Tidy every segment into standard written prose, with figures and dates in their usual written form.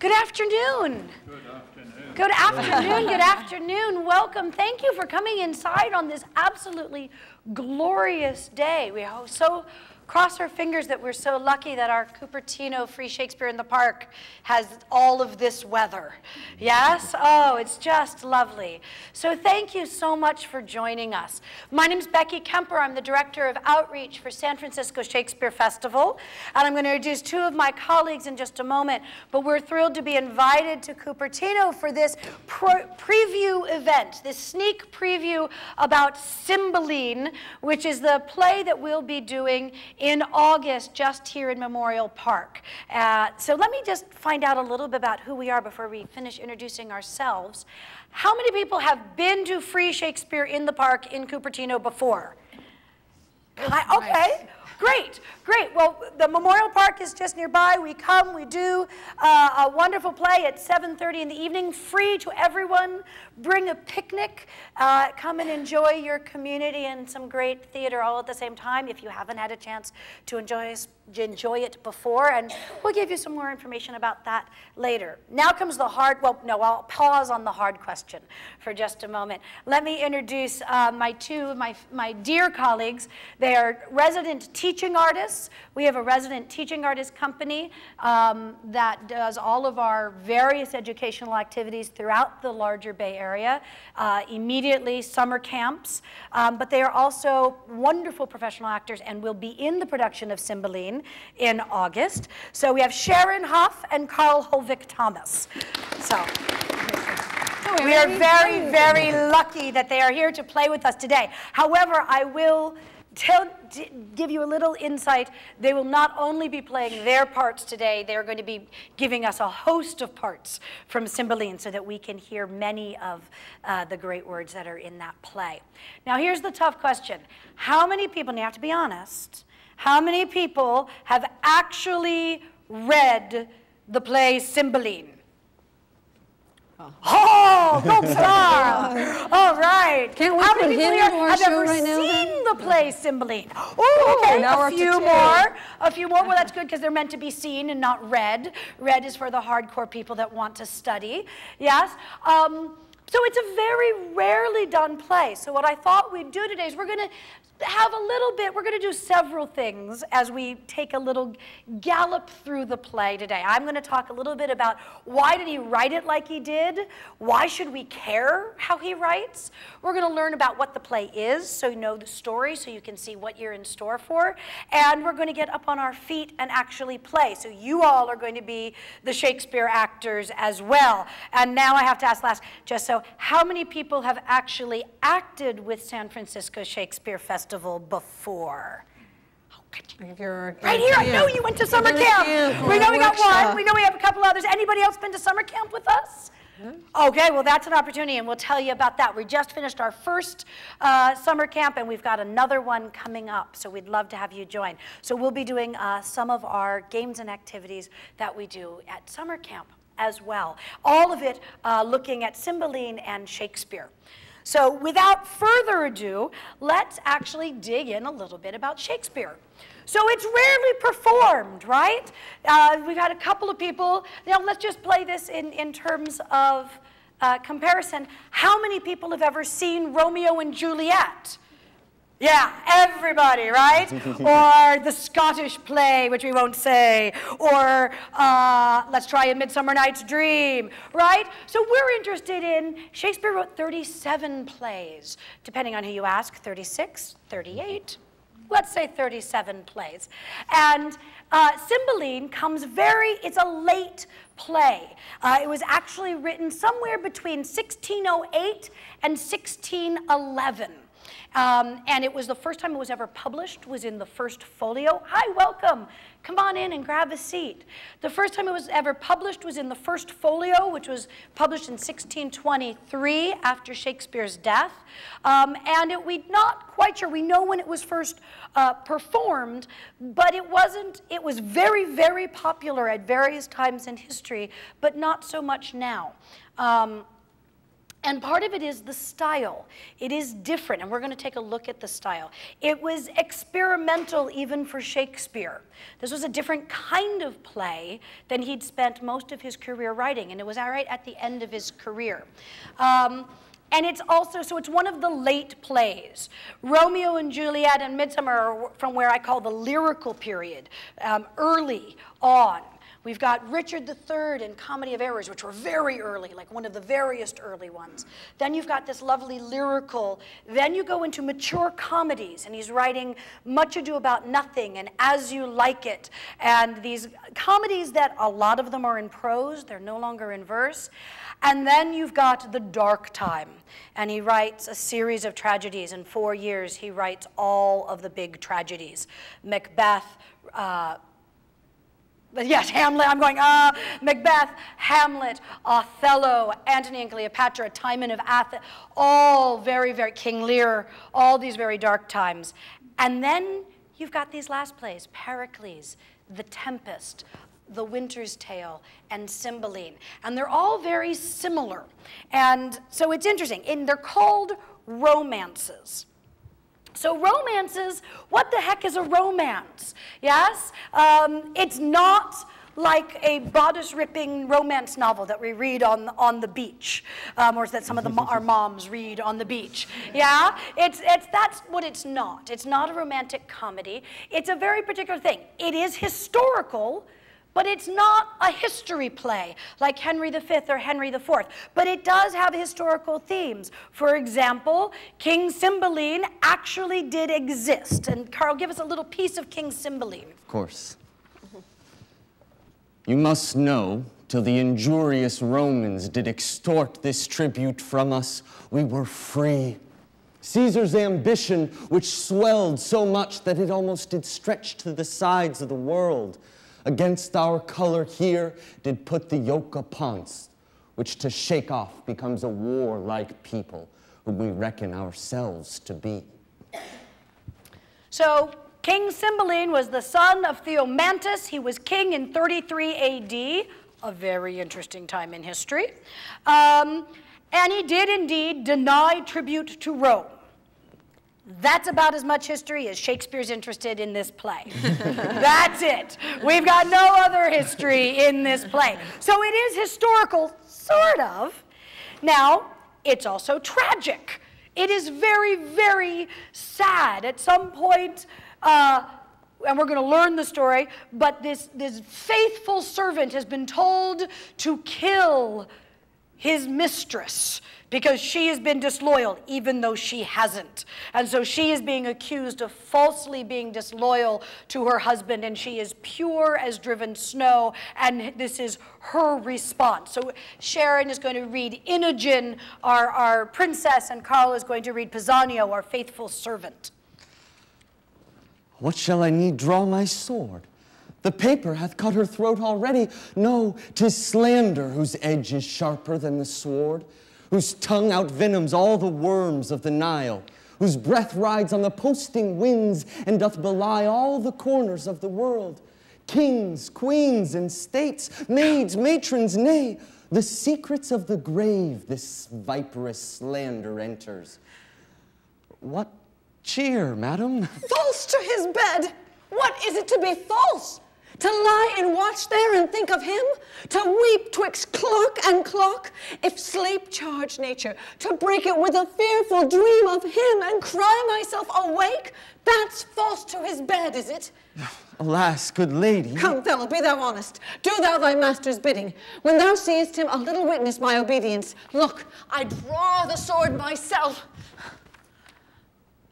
Good afternoon. Good afternoon. Good afternoon. Good afternoon. Welcome. Thank you for coming inside on this absolutely glorious day. We so cross our fingers that we're so lucky that our Cupertino Free Shakespeare in the Park has all of this weather. Yes? Oh, it's just lovely. So thank you so much for joining us. My name is Becky Kemper. I'm the Director of Outreach for San Francisco Shakespeare Festival. And I'm going to introduce two of my colleagues in just a moment. But we're thrilled to be invited to Cupertino for this preview event, this sneak preview about Cymbeline, which is the play that we'll be doing in August just here in Memorial Park. So let me just find out a little bit about who we are before we finish introducing ourselves. How many people have been to Free Shakespeare in the Park in Cupertino before? Okay. Great, great. Well, the Memorial Park is just nearby. We come, we do a wonderful play at 7:30 in the evening, free to everyone. Bring a picnic, come and enjoy your community and some great theater all at the same time if you haven't had a chance to enjoy it before, and we'll give you some more information about that later. Now comes the hard, well, no, I'll pause on the hard question for just a moment. Let me introduce my dear colleagues. They are resident teaching artists. We have a resident teaching artist company that does all of our various educational activities throughout the larger Bay Area, immediately summer camps, but they are also wonderful professional actors and will be in the production of Cymbeline in August. So we have Sharon Huff and Carl Holvik Thomas. So we are very, very lucky that they are here to play with us today. However, I will give you a little insight. They will not only be playing their parts today, they're going to be giving us a host of parts from Cymbeline so that we can hear many of the great words that are in that play. Now here's the tough question. How many people, and you have to be honest, how many people have actually read the play Cymbeline? Oh, gold star! All right. Can't we How many put people him here into our have show ever right now, seen the play Cymbeline? Oh, okay. now we're A up to few two. more. A few more. Well, that's good because they're meant to be seen and not read. Read is for the hardcore people that want to study. Yes. So it's a very rarely done play. So what I thought we'd do today is we're going to have a little bit, we're going to do several things as we take a little gallop through the play today. I'm going to talk a little bit about why did he write it like he did? Why should we care how he writes? We're going to learn about what the play is, so you know the story, so you can see what you're in store for. And we're going to get up on our feet and actually play. So you all are going to be the Shakespeare actors as well. And now I have to ask last, just so, how many people have actually acted with San Francisco Shakespeare Festival before? Right here. I know you went to summer camp. We know we got one. We know we have a couple others. Anybody else been to summer camp with us? Okay, well, that's an opportunity, and we'll tell you about that. We just finished our first summer camp, and we've got another one coming up, so we'd love to have you join. So we'll be doing some of our games and activities that we do at summer camp as well. All of it looking at Cymbeline and Shakespeare. So without further ado, let's actually dig in a little bit about Shakespeare. So it's rarely performed, right? We've had a couple of people. Now let's just play this in terms of comparison. How many people have ever seen Romeo and Juliet? Yeah, everybody, right? Or the Scottish play, which we won't say, or let's try A Midsummer Night's Dream, right? So we're interested in, Shakespeare wrote 37 plays, depending on who you ask, 36, 38, let's say 37 plays. And Cymbeline comes it's a late play. It was actually written somewhere between 1608 and 1611. And it was the first time it was ever published, was in the first folio. Hi, welcome. Come on in and grab a seat. The first time it was ever published was in the first folio, which was published in 1623 after Shakespeare's death. And we're not quite sure. We know when it was first performed, but it was very, very popular at various times in history, but not so much now. And part of it is the style. It is different, and we're going to take a look at the style. It was experimental even for Shakespeare. This was a different kind of play than he'd spent most of his career writing, and it was right at the end of his career. And it's also, so it's one of the late plays. Romeo and Juliet and Midsummer are from where I call the lyrical period, early on. We've got Richard III and Comedy of Errors, which were very early, like one of the veriest early ones. Then you've got this lovely lyrical. Then you go into mature comedies, and he's writing Much Ado About Nothing and As You Like It. And these comedies that a lot of them are in prose, they're no longer in verse. And then you've got the dark time, and he writes a series of tragedies. In 4 years, he writes all of the big tragedies. Macbeth, yes, Hamlet, I'm going, Macbeth, Hamlet, Othello, Antony and Cleopatra, Timon of Athens, all very, very, King Lear, all these very dark times. And then you've got these last plays, Pericles, The Tempest, The Winter's Tale, and Cymbeline. And they're all very similar. And so it's interesting. They're called romances. So romances, what the heck is a romance? Yes? It's not like a bodice-ripping romance novel that we read on the beach, or that some of our moms read on the beach. Yeah? That's what it's not. It's not a romantic comedy. It's a very particular thing. It is historical, but it's not a history play like Henry V or Henry IV. But it does have historical themes. For example, King Cymbeline actually did exist. And Carl, give us a little piece of King Cymbeline. Of course. You must know, till the injurious Romans did extort this tribute from us, we were free. Caesar's ambition, which swelled so much that it almost did stretch to the sides of the world, against our color here did put the yoke upon's, which to shake off becomes a warlike people, whom we reckon ourselves to be. So, King Cymbeline was the son of Theomantus. He was king in 33 AD, a very interesting time in history. And he did indeed deny tribute to Rome. That's about as much history as Shakespeare's interested in this play. That's it. We've got no other history in this play. So it is historical, sort of. Now, it's also tragic. It is very, very sad. At some point, and we're going to learn the story, but this faithful servant has been told to kill his mistress because she has been disloyal, even though she hasn't. And so she is being accused of falsely being disloyal to her husband, and she is pure as driven snow, and this is her response. So Sharon is going to read Inogen, our princess, and Carl is going to read Pisanio, our faithful servant. What shall I need draw my sword? The paper hath cut her throat already. No, 'tis slander whose edge is sharper than the sword, whose tongue outvenoms all the worms of the Nile, whose breath rides on the posting winds and doth belie all the corners of the world. Kings, queens, and states, maids, matrons, nay, the secrets of the grave this viperous slander enters. What cheer, madam? False to his bed! What is it to be false? To lie and watch there and think of him? To weep twixt clock and clock? If sleep charge nature, to break it with a fearful dream of him and cry myself awake? That's false to his bed, is it? Alas, good lady. Come, fellow, be thou honest. Do thou thy master's bidding. When thou seest him, a little witness my obedience. Look, I draw the sword myself.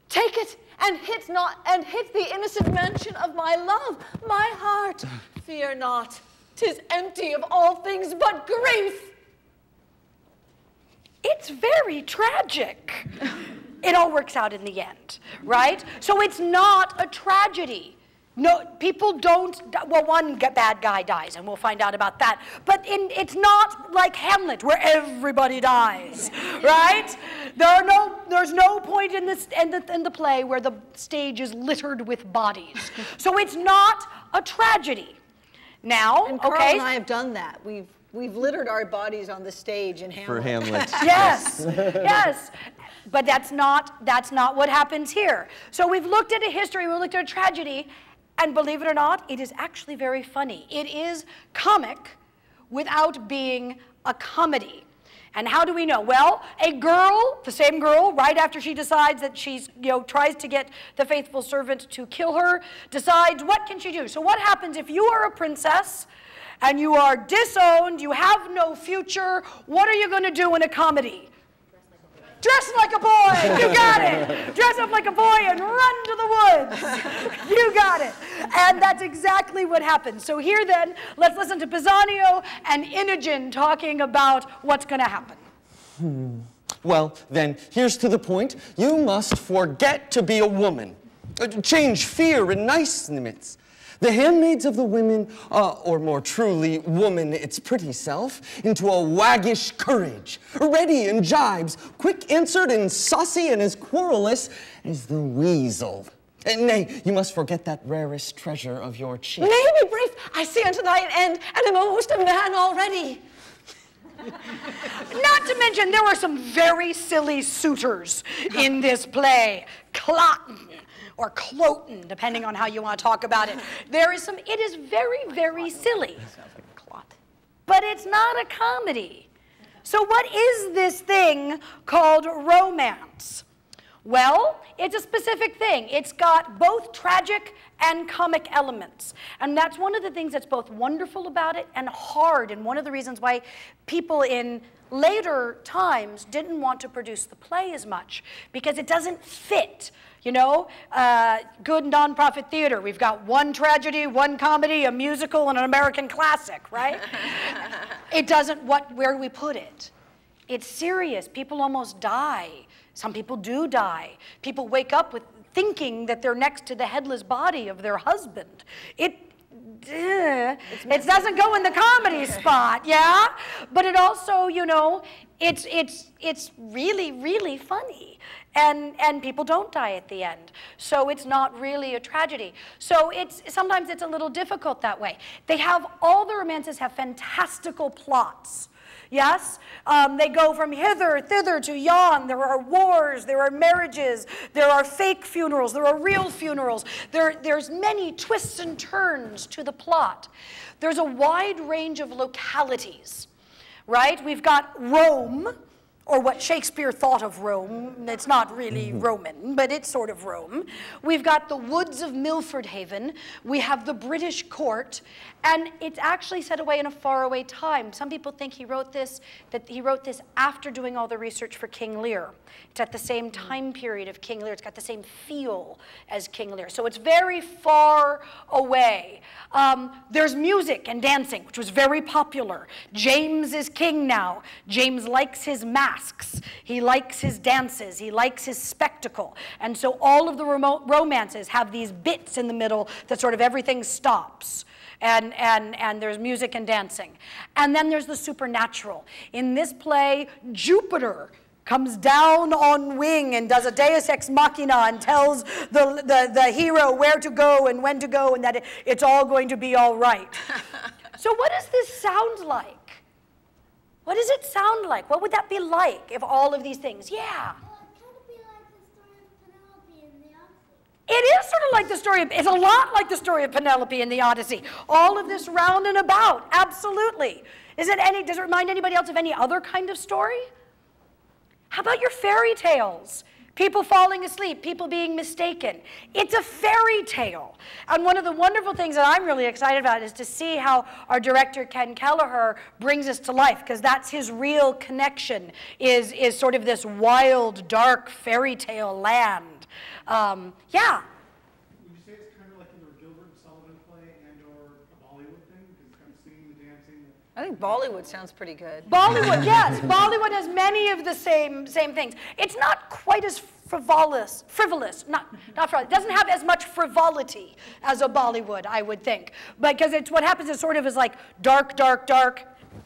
Take it, and hit the innocent mansion of my love, my heart. Fear not, 'tis empty of all things but grief. It's very tragic. It all works out in the end, right? So it's not a tragedy. No, people don't, well, one bad guy dies, and we'll find out about that. But it's not like Hamlet, where everybody dies, right? There's no point in the play where the stage is littered with bodies. So it's not a tragedy. now, And Carl okay? and I have done that. We've littered our bodies on the stage in Hamlet. For Hamlet. Yes, yes. But that's not what happens here. So we've looked at a history, we looked at a tragedy, and believe it or not, it is actually very funny. It is comic without being a comedy. And how do we know? Well, a girl, the same girl, right after she decides that she's, tries to get the faithful servant to kill her, decides what can she do? So what happens if you are a princess and you are disowned, you have no future, what are you going to do in a comedy? Dress like a boy. You got it. Dress up like a boy and run to the woods. You got it. And that's exactly what happens. So here then, let's listen to Pisanio and Inogen talking about what's going to happen. Well, then, here's to the point. You must forget to be a woman. Change fear in niceness. The handmaids of the women, or more truly, woman its pretty self, into a waggish courage, ready in jibes, quick-answered and saucy and as querulous as the weasel. Nay, you must forget that rarest treasure of your chief. Nay, be brief, I see unto thine end, and am almost a man already. Not to mention, there were some very silly suitors in this play. Cloten, or Cloten, depending on how you want to talk about it. It is very, very silly. But it's not a comedy. So what is this thing called romance? Well, it's a specific thing. It's got both tragic and comic elements. And that's one of the things that's both wonderful about it and hard, and one of the reasons why people in later times didn't want to produce the play as much, because it doesn't fit. Good nonprofit theater. We've got one tragedy, one comedy, a musical, and an American classic, right? It doesn't, where do we put it? It's serious. People almost die. Some people do die. People wake up with thinking that they're next to the headless body of their husband. It doesn't go in the comedy spot, yeah? But it also, it's really, really funny. And people don't die at the end. So it's not really a tragedy. So sometimes it's a little difficult that way. All the romances have fantastical plots. Yes? They go from hither, thither to yon. There are wars, there are marriages, there are fake funerals, there are real funerals. There's many twists and turns to the plot. There's a wide range of localities, right? We've got Rome, or what Shakespeare thought of Rome. It's not really Roman, but it's sort of Rome. We've got the woods of Milford Haven. We have the British court, and it's actually set away in a faraway time. Some people think he wrote this after doing all the research for King Lear. It's at the same time period of King Lear. It's got the same feel as King Lear. So it's very far away. There's music and dancing, which was very popular. James is king now. James likes his masks. He likes his dances. He likes his spectacle. And so all of the romances have these bits in the middle that sort of everything stops. And there's music and dancing. And then there's the supernatural. In this play, Jupiter comes down on wing and does a deus ex machina and tells the hero where to go and when to go, and that it's all going to be all right. So what does this sound like? What does it sound like? What would that be like if all of these things? Yeah. It is sort of like the story of, it's a lot like the story of Penelope in the Odyssey. All of this round and about, absolutely. Does it remind anybody else of any other kind of story? How about your fairy tales? People falling asleep, people being mistaken. It's a fairy tale. And one of the wonderful things that I'm really excited about is to see how our director, Ken Kelleher, brings us to life, because that's his real connection, is sort of this wild, dark fairy tale land. Yeah. Would you say it's kind of like in the Gilbert and Sullivan play and or a Bollywood thing? Because it's kind of singing, the dancing. I think Bollywood sounds pretty good. Bollywood, yes. Bollywood has many of the same things. It's not quite as frivolous, not frivolous. It doesn't have as much frivolity as a Bollywood, I would think. Because it's what happens is sort of is like dark, dark, dark.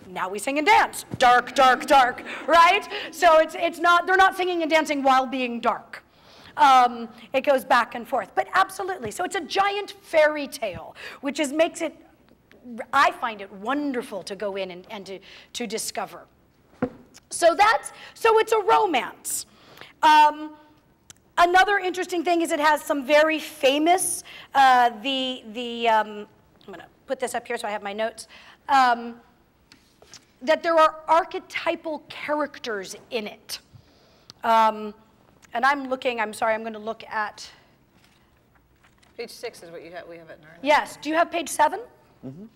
Now we sing and dance. Dark, dark, dark, right? So it's not, they're not singing and dancing while being dark. It goes back and forth, but absolutely. So it's a giant fairy tale, which makes it I find it wonderful to go in and to discover. So it's a romance. Another interesting thing is it has some very famous, I'm going to put this up here so I have my notes, that there are archetypal characters in it. And I'm sorry, I'm going to look at. Page 6 is what we have it in our notes. Yes, do you have page 7? Mm-hmm.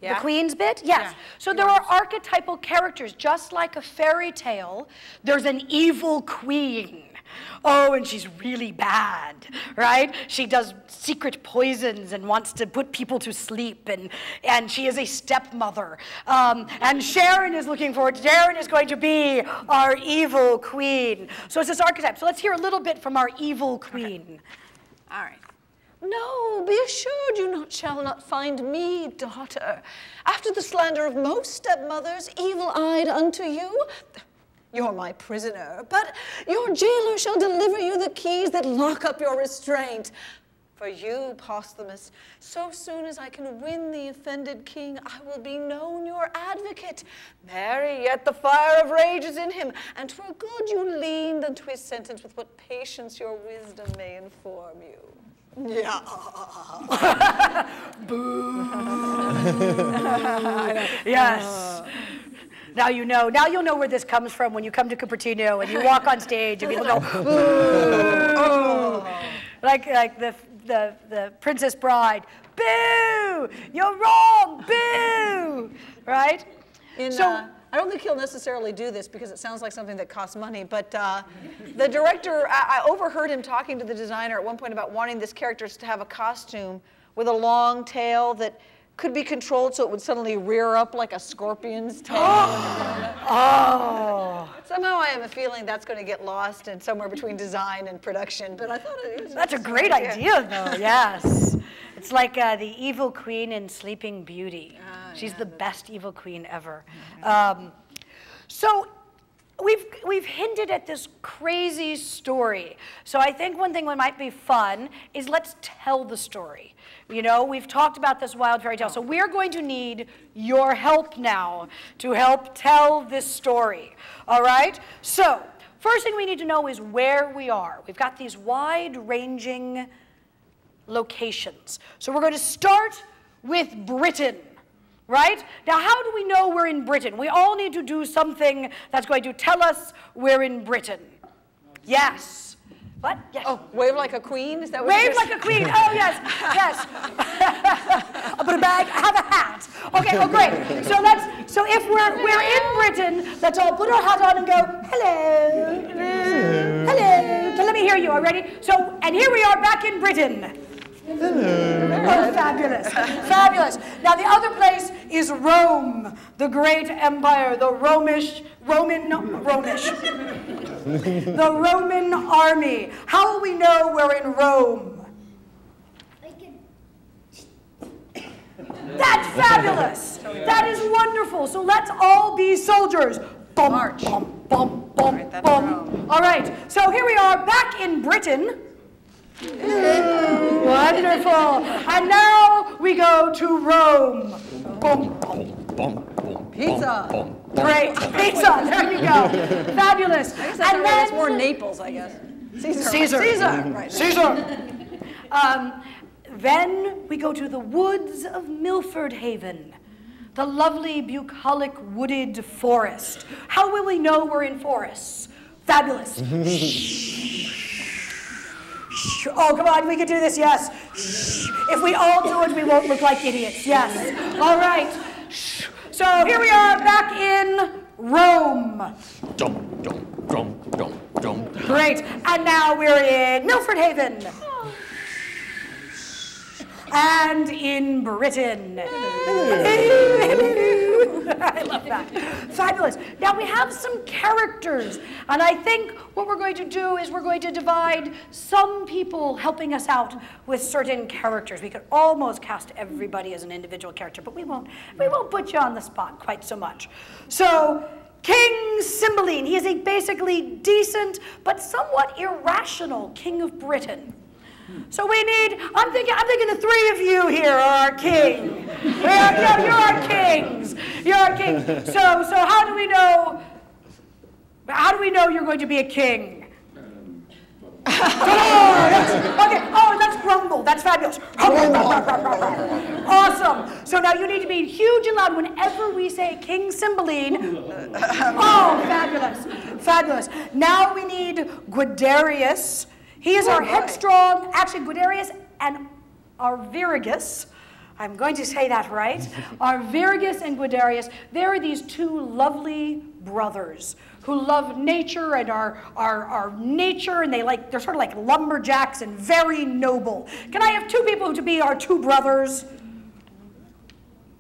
Yeah. The Queen's bit? Yes. Yeah. So there are archetypal characters. Just like a fairy tale, there's an evil queen. Oh, and she's really bad, right? She does secret poisons and wants to put people to sleep, and she is a stepmother. And Sharon is Sharon is going to be our evil queen. So it's this archetype. So let's hear a little bit from our evil queen. Okay. All right. No, be assured you shall not find me, daughter. After the slander of most stepmothers, evil-eyed unto you, you're my prisoner, but your jailer shall deliver you the keys that lock up your restraint. For you, Posthumus, so soon as I can win the offended king, I will be known your advocate. Marry, yet the fire of rage is in him, and 'twere good you leaned unto his sentence with what patience your wisdom may inform you. Yeah. Boo. Yes. Now you know. Now you'll know where this comes from when you come to Cupertino and you walk on stage and people go, boo. Like the Princess Bride. Boo! You're wrong. Boo! Right? I don't think he'll necessarily do this because it sounds like something that costs money, but the director, I overheard him talking to the designer at one point about wanting this character to have a costume with a long tail that could be controlled so it would suddenly rear up like a scorpion's tail. Oh. Somehow I have a feeling that's going to get lost in somewhere between design and production, but I thought it was... That's a great idea, though, yes. It's like the evil queen in Sleeping Beauty. She's the best evil queen ever. So we've hinted at this crazy story. So I think one thing that might be fun is let's tell the story. You know, we've talked about this wild fairy tale. So we're going to need your help now to help tell this story. All right? So first thing we need to know is where we are. We've got these wide-ranging locations. So we're going to start with Britain. Right? Now, how do we know we're in Britain? We all need to do something that's going to tell us we're in Britain. Yes. What? Yes. Oh, wave like a queen? Is that what Wave like a queen. Oh, yes. Yes. I'll put a bag. I have a hat. Okay. Oh, great. So if we're in Britain, let's all put our hat on and go, hello. Hello. So let me hear you. Are you ready? So, and here we are back in Britain. Oh, fabulous. Fabulous. Now, the other place is Rome, the great empire, the Roman army. How will we know we're in Rome? That's fabulous. That is wonderful. So let's all be soldiers. Bum, March. Bum, bum, bum, bum. All right. So here we are back in Britain. Wonderful. And now we go to Rome. Boom, boom, Boom, Pizza. boom, boom, great. Pizza. There you go. Fabulous. I guess that's And it's more Naples, I guess. Caesar. Right. Caesar. Then we go to the woods of Milford Haven, the lovely bucolic wooded forest. How will we know we're in forests? Fabulous. Oh, come on, we can do this, yes. If we all do it, we won't look like idiots, yes. All right. So here we are back in Rome. Great, and now we're in Milford Haven. And in Britain. I love that. Fabulous. Now we have some characters, and I think what we're going to do is we're going to divide some people helping us out with certain characters. We could almost cast everybody as an individual character, but we won't put you on the spot quite so much. So King Cymbeline, he is a basically decent but somewhat irrational king of Britain. So we need, I'm thinking the three of you here are our king. You're our kings. You're our king. So how do we know you're going to be a king? That's grumble. That's fabulous. Awesome. So now you need to be huge and loud whenever we say King Cymbeline. Oh, fabulous. Fabulous. Now we need Guiderius. He is our headstrong, actually Guiderius and Arviragus. I'm going to say that right. Arviragus and Guiderius, they're these two lovely brothers who love nature and are nature, and they're sort of like lumberjacks and very noble. Can I have two people to be our two brothers?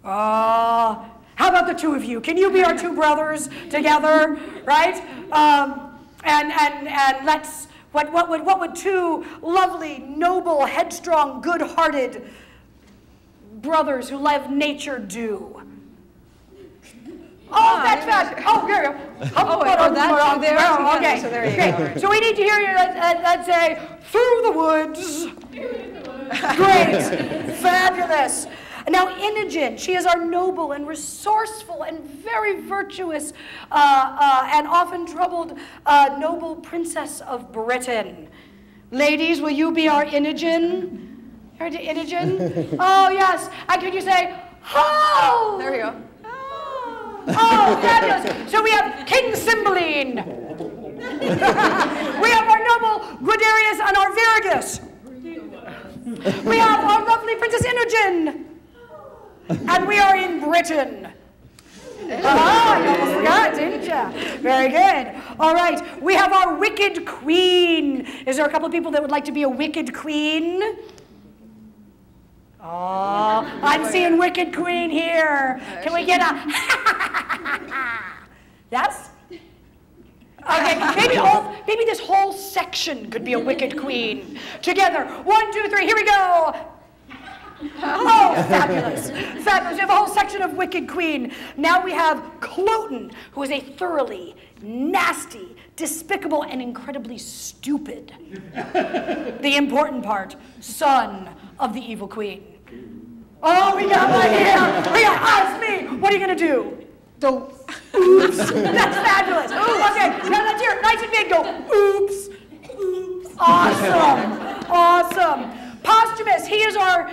How about the two of you? Can you be our two brothers together, right? And let's, what would two lovely, noble, headstrong, good-hearted brothers who love nature do? Oh, that's fast. Oh, here you go. That's there. Okay. So there you go. So we need to hear you, let's say, through the woods. Great. Fabulous. Now, Imogen, she is our noble and resourceful and very virtuous and often troubled noble princess of Britain. Ladies, will you be our Imogen? Imogen? Oh, yes. And can you say, ho? There we go. Oh, fabulous. So we have King Cymbeline. We have our noble Guiderius and Arviragus. We have our lovely Princess Imogen. And we are in Britain. You almost forgot, didn't you? Very good. All right. We have our wicked queen. Is there a couple of people that would like to be a wicked queen? Oh, I'm seeing wicked queen here. Can we get a Yes? Okay, maybe this whole section could be a wicked queen. Together. 1, 2, 3, here we go. Oh, fabulous. Fabulous. We have a whole section of wicked queen. Now we have Cloten, who is a thoroughly nasty, despicable, and incredibly stupid. The important part, son of the evil queen. Oh, we got one here. We got me. What are you going to do? Oops. That's fabulous. Okay, now let's hear it nice and big. Go, oops. Oops. Awesome. Awesome. Posthumus, he is our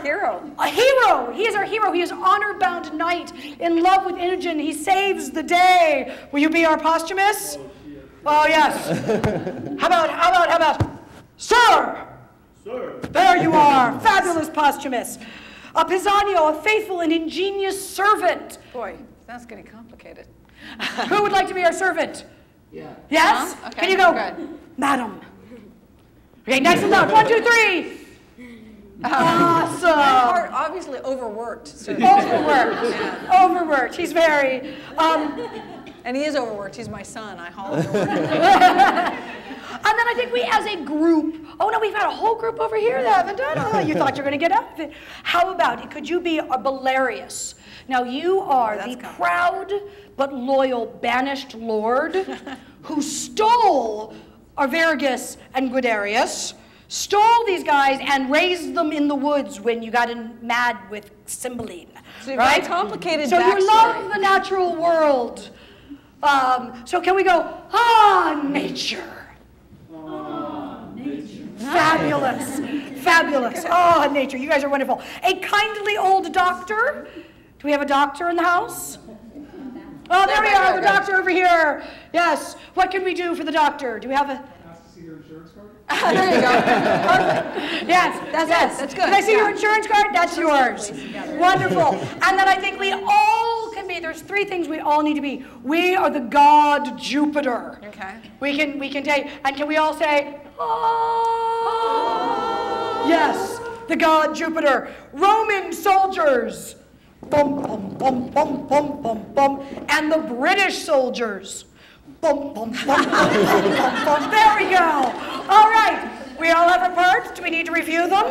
hero. A hero. He is our hero. He is honor-bound knight in love with Imogen. He saves the day. Will you be our Posthumus? Oh, yes. How about, sir? Sir. There you are. Fabulous Posthumus. A Pisanio, a faithful and ingenious servant. Boy, that's getting complicated. Who would like to be our servant? Yeah. Yes? Okay. Can you go, Good. Madam? Okay, nice and loud. 1, 2, 3. Awesome. That part obviously overworked. So. Overworked. Yeah. Overworked. He's very. And he is overworked. He's my son. I haul overworked. And then I think we, as a group, oh no, we've got a whole group over here that haven't done. Oh, you thought you were going to get out of it. How about it? Could you be a Belarius? Now you are the proud but loyal banished lord who stole Arviragus and Guiderius, stole these guys and raised them in the woods when you got mad with Cymbeline. So you've right? got a complicated So backstory. you love the natural world. So can we go, nature. Fabulous, fabulous. Oh, nature, you guys are wonderful. A kindly old doctor. Do we have a doctor in the house? Oh, there we are, the doctor over here. Yes, what can we do for the doctor? Do we have a... Ask to see your insurance card? There you go. Perfect. Yes, that's good. Can I see your insurance card? That's yours. Wonderful. And then I think we all can be, there's 3 things we all need to be. We are the god Jupiter. Okay. We can take, and can we all say, oh. Yes, the god Jupiter. Roman soldiers. Bum, bum, bum, bum, bum, bum, bum. And the British soldiers. Bum, bum, bum, bum, bum, bum, bum. There we go. All right. We all have our parts. Do we need to review them?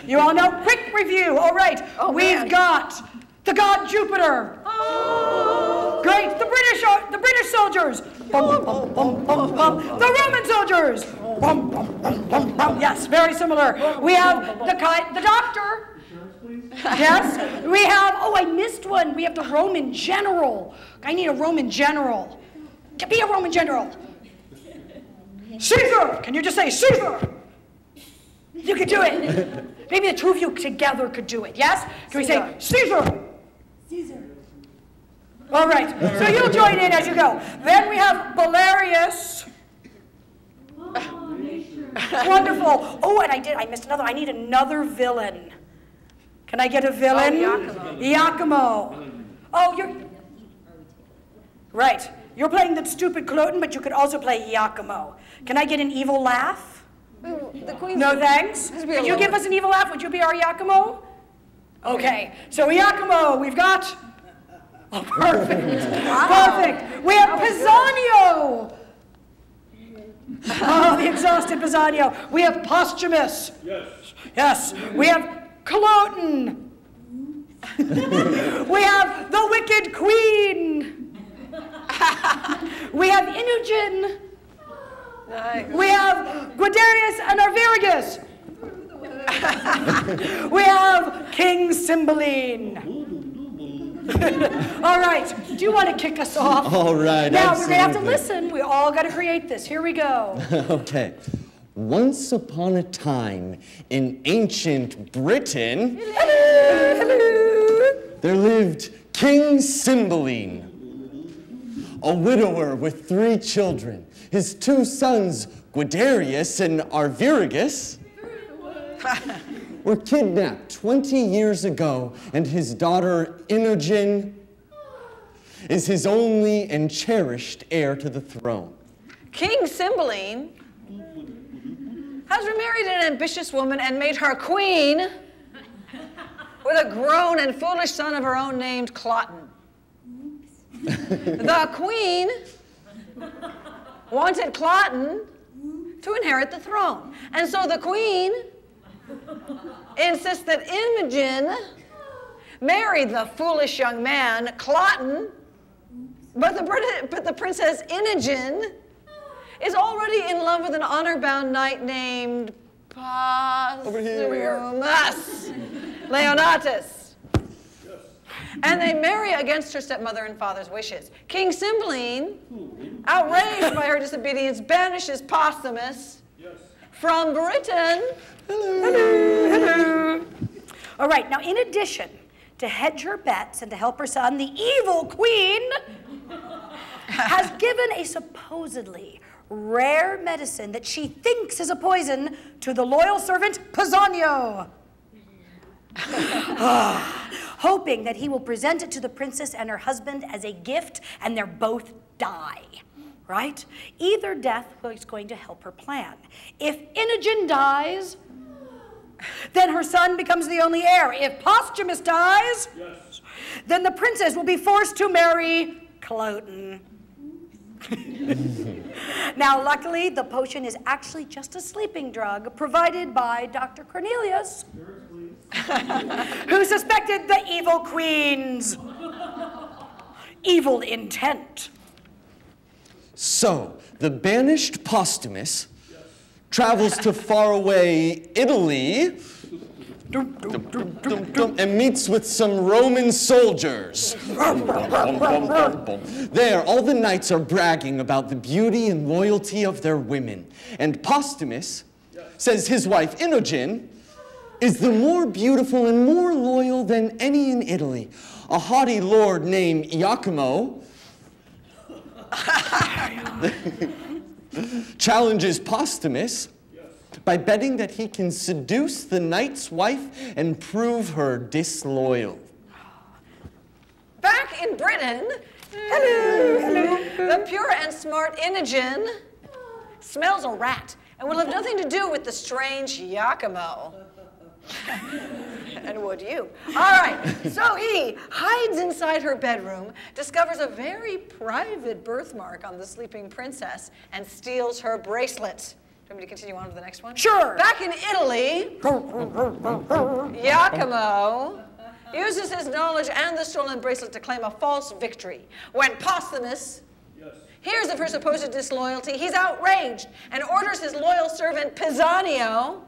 You all know? Quick review. All right. We've got the god Jupiter. Oh. Great. The British British soldiers. Bum, bum, bum, bum, bum. The Roman soldiers. Bum, bum, bum, bum, bum. Yes, very similar. We have the doctor. Yes, we have, oh, I missed one. We have the Roman general. I need a Roman general. Be a Roman general. Caesar! Can you just say Caesar? You could do it. Maybe the two of you together could do it, yes? Can we say Caesar? Caesar. All right, so you'll join in as you go. Then we have Valerius. Wonderful. Oh, and I missed another. I need another villain. Can I get a villain? Iachimo. Oh, you're... Right. You're playing the stupid Cloten, but you could also play Iachimo. Can I get an evil laugh? The Queen's... No thanks. Could you give us an evil laugh? Would you be our Iachimo? Okay. So Iachimo, we've got... Oh, perfect. Perfect. We have Pisanio. Oh, the exhausted Pisanio. We have Posthumus. Yes. Yes. We have Cloten. We have the wicked queen. We have Inugen. Nice. We have Guiderius and Arviragus. We have King Cymbeline. All right, do you want to kick us off? All right, now, absolutely. we're going to have to listen. We all got to create this. Here we go. Okay. Once upon a time in ancient Britain, there lived King Cymbeline, a widower with 3 children. His 2 sons, Guiderius and Arviragus, were kidnapped 20 years ago, and his daughter Imogen is his only and cherished heir to the throne. King Cymbeline has remarried an ambitious woman and made her queen with a grown and foolish son of her own named Cloten. The queen wanted Cloten to inherit the throne. And so the queen insists that Imogen marry the foolish young man, Cloten, but the princess Imogen is already in love with an honor-bound knight named Posthumus Leonatus. And they marry against her stepmother and father's wishes. King Cymbeline, outraged by her disobedience, banishes Posthumus from Britain. Hello. All right, now in addition to hedge her bets and to help her son, the evil queen has given a supposedly rare medicine that she thinks is a poison to the loyal servant Pisanio. Hoping that he will present it to the princess and her husband as a gift, and they'll both die, right? Either death is going to help her plan. If Imogen dies, then her son becomes the only heir. If Posthumus dies, then the princess will be forced to marry Cloten. Now, luckily, the potion is actually just a sleeping drug provided by Dr. Cornelius, who suspected the evil queen's evil intent. So, the banished Posthumus travels to faraway Italy and meets with some Roman soldiers. There, all the knights are bragging about the beauty and loyalty of their women. And Posthumus says his wife Imogen is the more beautiful and more loyal than any in Italy. A haughty lord named Iachimo challenges Posthumus by betting that he can seduce the knight's wife and prove her disloyal. Back in Britain, the pure and smart Imogen smells a rat and will have nothing to do with the strange Iachimo. And would you? All right, so he hides inside her bedroom, discovers a very private birthmark on the sleeping princess, and steals her bracelet. Do you want me to continue on to the next one? Sure. Back in Italy, Iachimo uses his knowledge and the stolen bracelet to claim a false victory. When Posthumus hears of her supposed disloyalty, he's outraged and orders his loyal servant Pisanio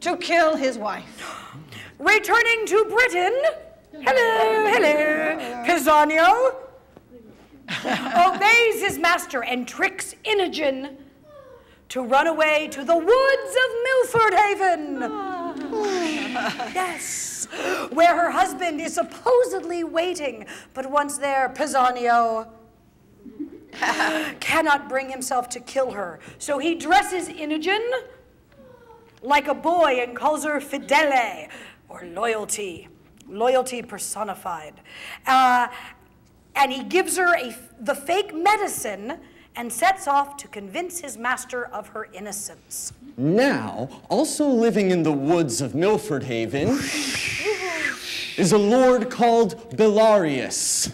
to kill his wife. Returning to Britain, hello, Pisanio obeys his master and tricks Imogen to run away to the woods of Milford Haven. Yes, where her husband is supposedly waiting. But once there, Pisanio cannot bring himself to kill her. So he dresses Imogen like a boy and calls her Fidele, or loyalty personified. And he gives her the fake medicine and sets off to convince his master of her innocence. Now, also living in the woods of Milford Haven is a lord called Belarius,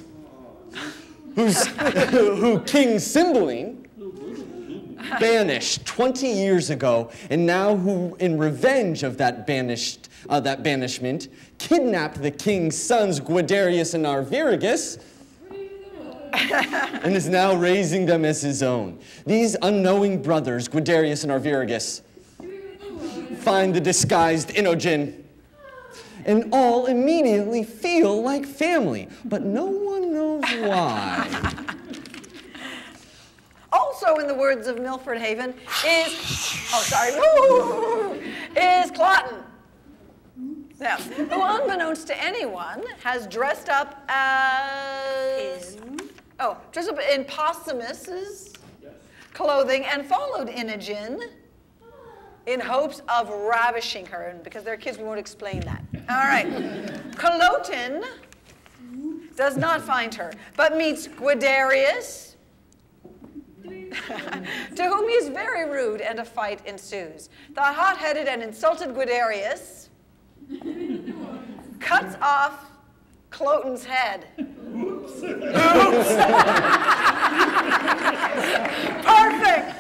who King Cymbeline banished 20 years ago, and now who, in revenge of that banishment, kidnapped the king's sons, Guiderius and Arviragus, and is now raising them as his own. These unknowing brothers, Guiderius and Arviragus, find the disguised Imogen, and all immediately feel like family, but no one knows why. Also, in the words of Milford Haven, is Clotton. Yeah, who, unbeknownst to anyone, has dressed up as in Posthumus's clothing and followed Imogen in hopes of ravishing her. And because they're kids, we won't explain that. All right. Cloten does not find her, but meets Guiderius, to whom he is very rude, and a fight ensues. The hot-headed and insulted Guiderius cuts off Cloten's head. Oops. Perfect!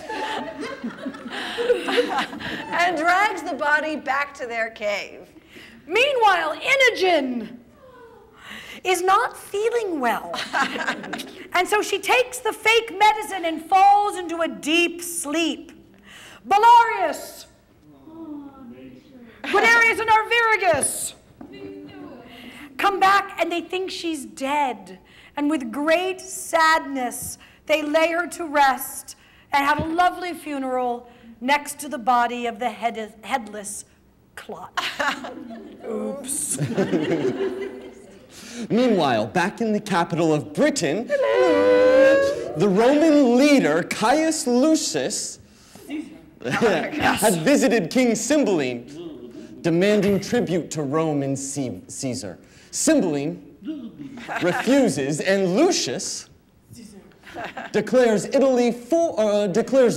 And drags the body back to their cave. Meanwhile, Imogen is not feeling well. And so she takes the fake medicine and falls into a deep sleep. Belarius, Guiderius and Arviragus come back and they think she's dead. And with great sadness, they lay her to rest and have a lovely funeral next to the body of the headless Clot. Oops. Meanwhile, back in the capital of Britain, the Roman leader, Caius Lucius, had visited King Cymbeline, demanding tribute to Rome and Caesar. Cymbeline refuses, and Lucius declares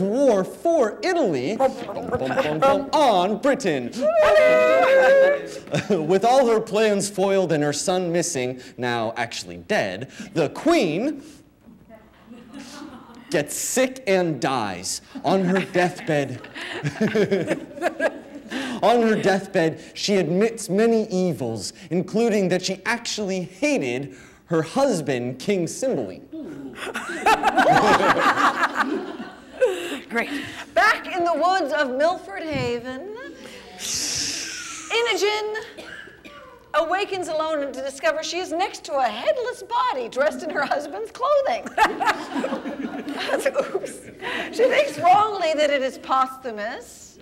war for Italy on Britain. With all her plans foiled and her son missing, now actually dead, the queen gets sick and dies. On her deathbed, she admits many evils, including that she actually hated her husband, King Cymbeline. Great. Back in the woods of Milford Haven, Imogen awakens alone to discover she is next to a headless body dressed in her husband's clothing. Oops. She thinks wrongly that it is Posthumus,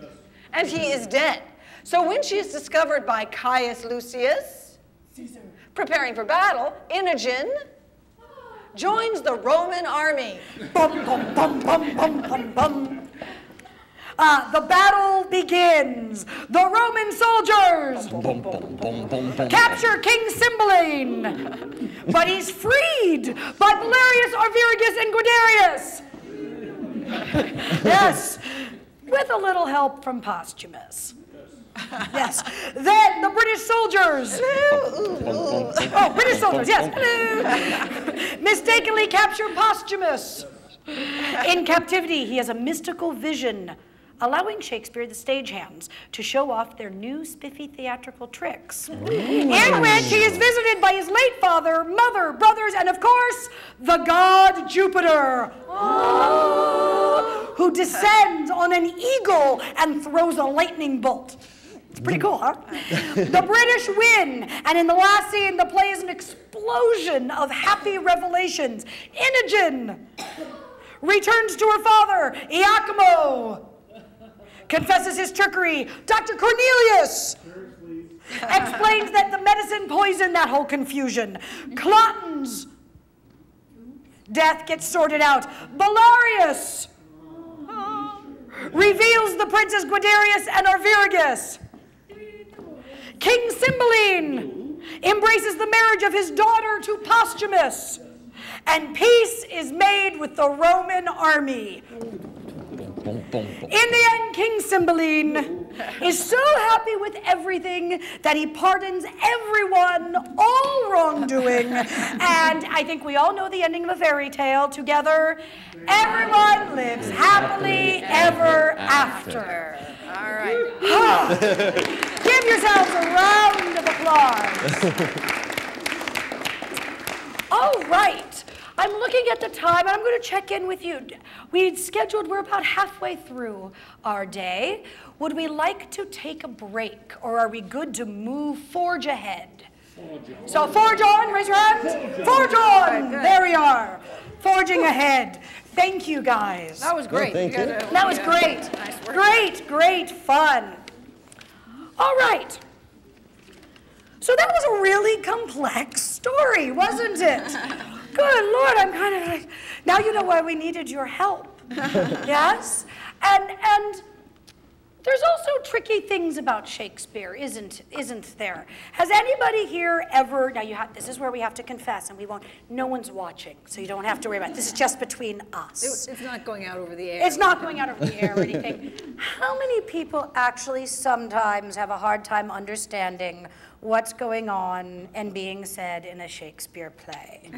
and he is dead. So when she is discovered by Caius Lucius, preparing for battle, Imogen joins the Roman army. Bum, bum, bum, bum, bum, bum, bum. The battle begins. The Roman soldiers capture King Cymbeline, but he's freed by Belarius, Arviragus, and Guiderius. Yes, with a little help from Posthumus. Yes. Then the British soldiers. Oh, British soldiers, yes. Hello. Mistakenly capture Posthumus. In captivity, he has a mystical vision allowing Shakespeare the stagehands to show off their new spiffy theatrical tricks, in which he is visited by his late father, mother, brothers, and of course, the god Jupiter, who descends on an eagle and throws a lightning bolt. It's pretty cool, huh? The British win, and in the last scene, the play is an explosion of happy revelations. Imogen returns to her father, Iachimo, confesses his trickery. Dr. Cornelius explains that the medicine poisoned that whole confusion. Cloten's death gets sorted out. Belarius reveals the princes Guiderius and Arviragus. King Cymbeline embraces the marriage of his daughter to Posthumus, and peace is made with the Roman army. In the end, King Cymbeline is so happy with everything that he pardons everyone, all wrongdoing, and I think we all know the ending of a fairy tale. Together, everyone lives happily ever after. All right. Give yourselves a round of applause. All right. I'm looking at the time, and I'm going to check in with you. We're about halfway through our day. Would we like to take a break, or are we good to forge ahead? So forge on, raise your hands. Forge on. There we are. Forging ahead. Thank you, guys. That was great. Thank you. That was great. Nice work. Great fun. All right. So that was a really complex story, wasn't it? Good Lord, I'm kind of like, now you know why we needed your help. Yes? And there's also tricky things about Shakespeare, isn't there? Has anybody here ever, now this is where we have to confess, and no one's watching, so you don't have to worry about it. This is just between us. It's not going out over the air. It's not going out over the air or anything. How many people actually sometimes have a hard time understanding what's going on and being said in a Shakespeare play?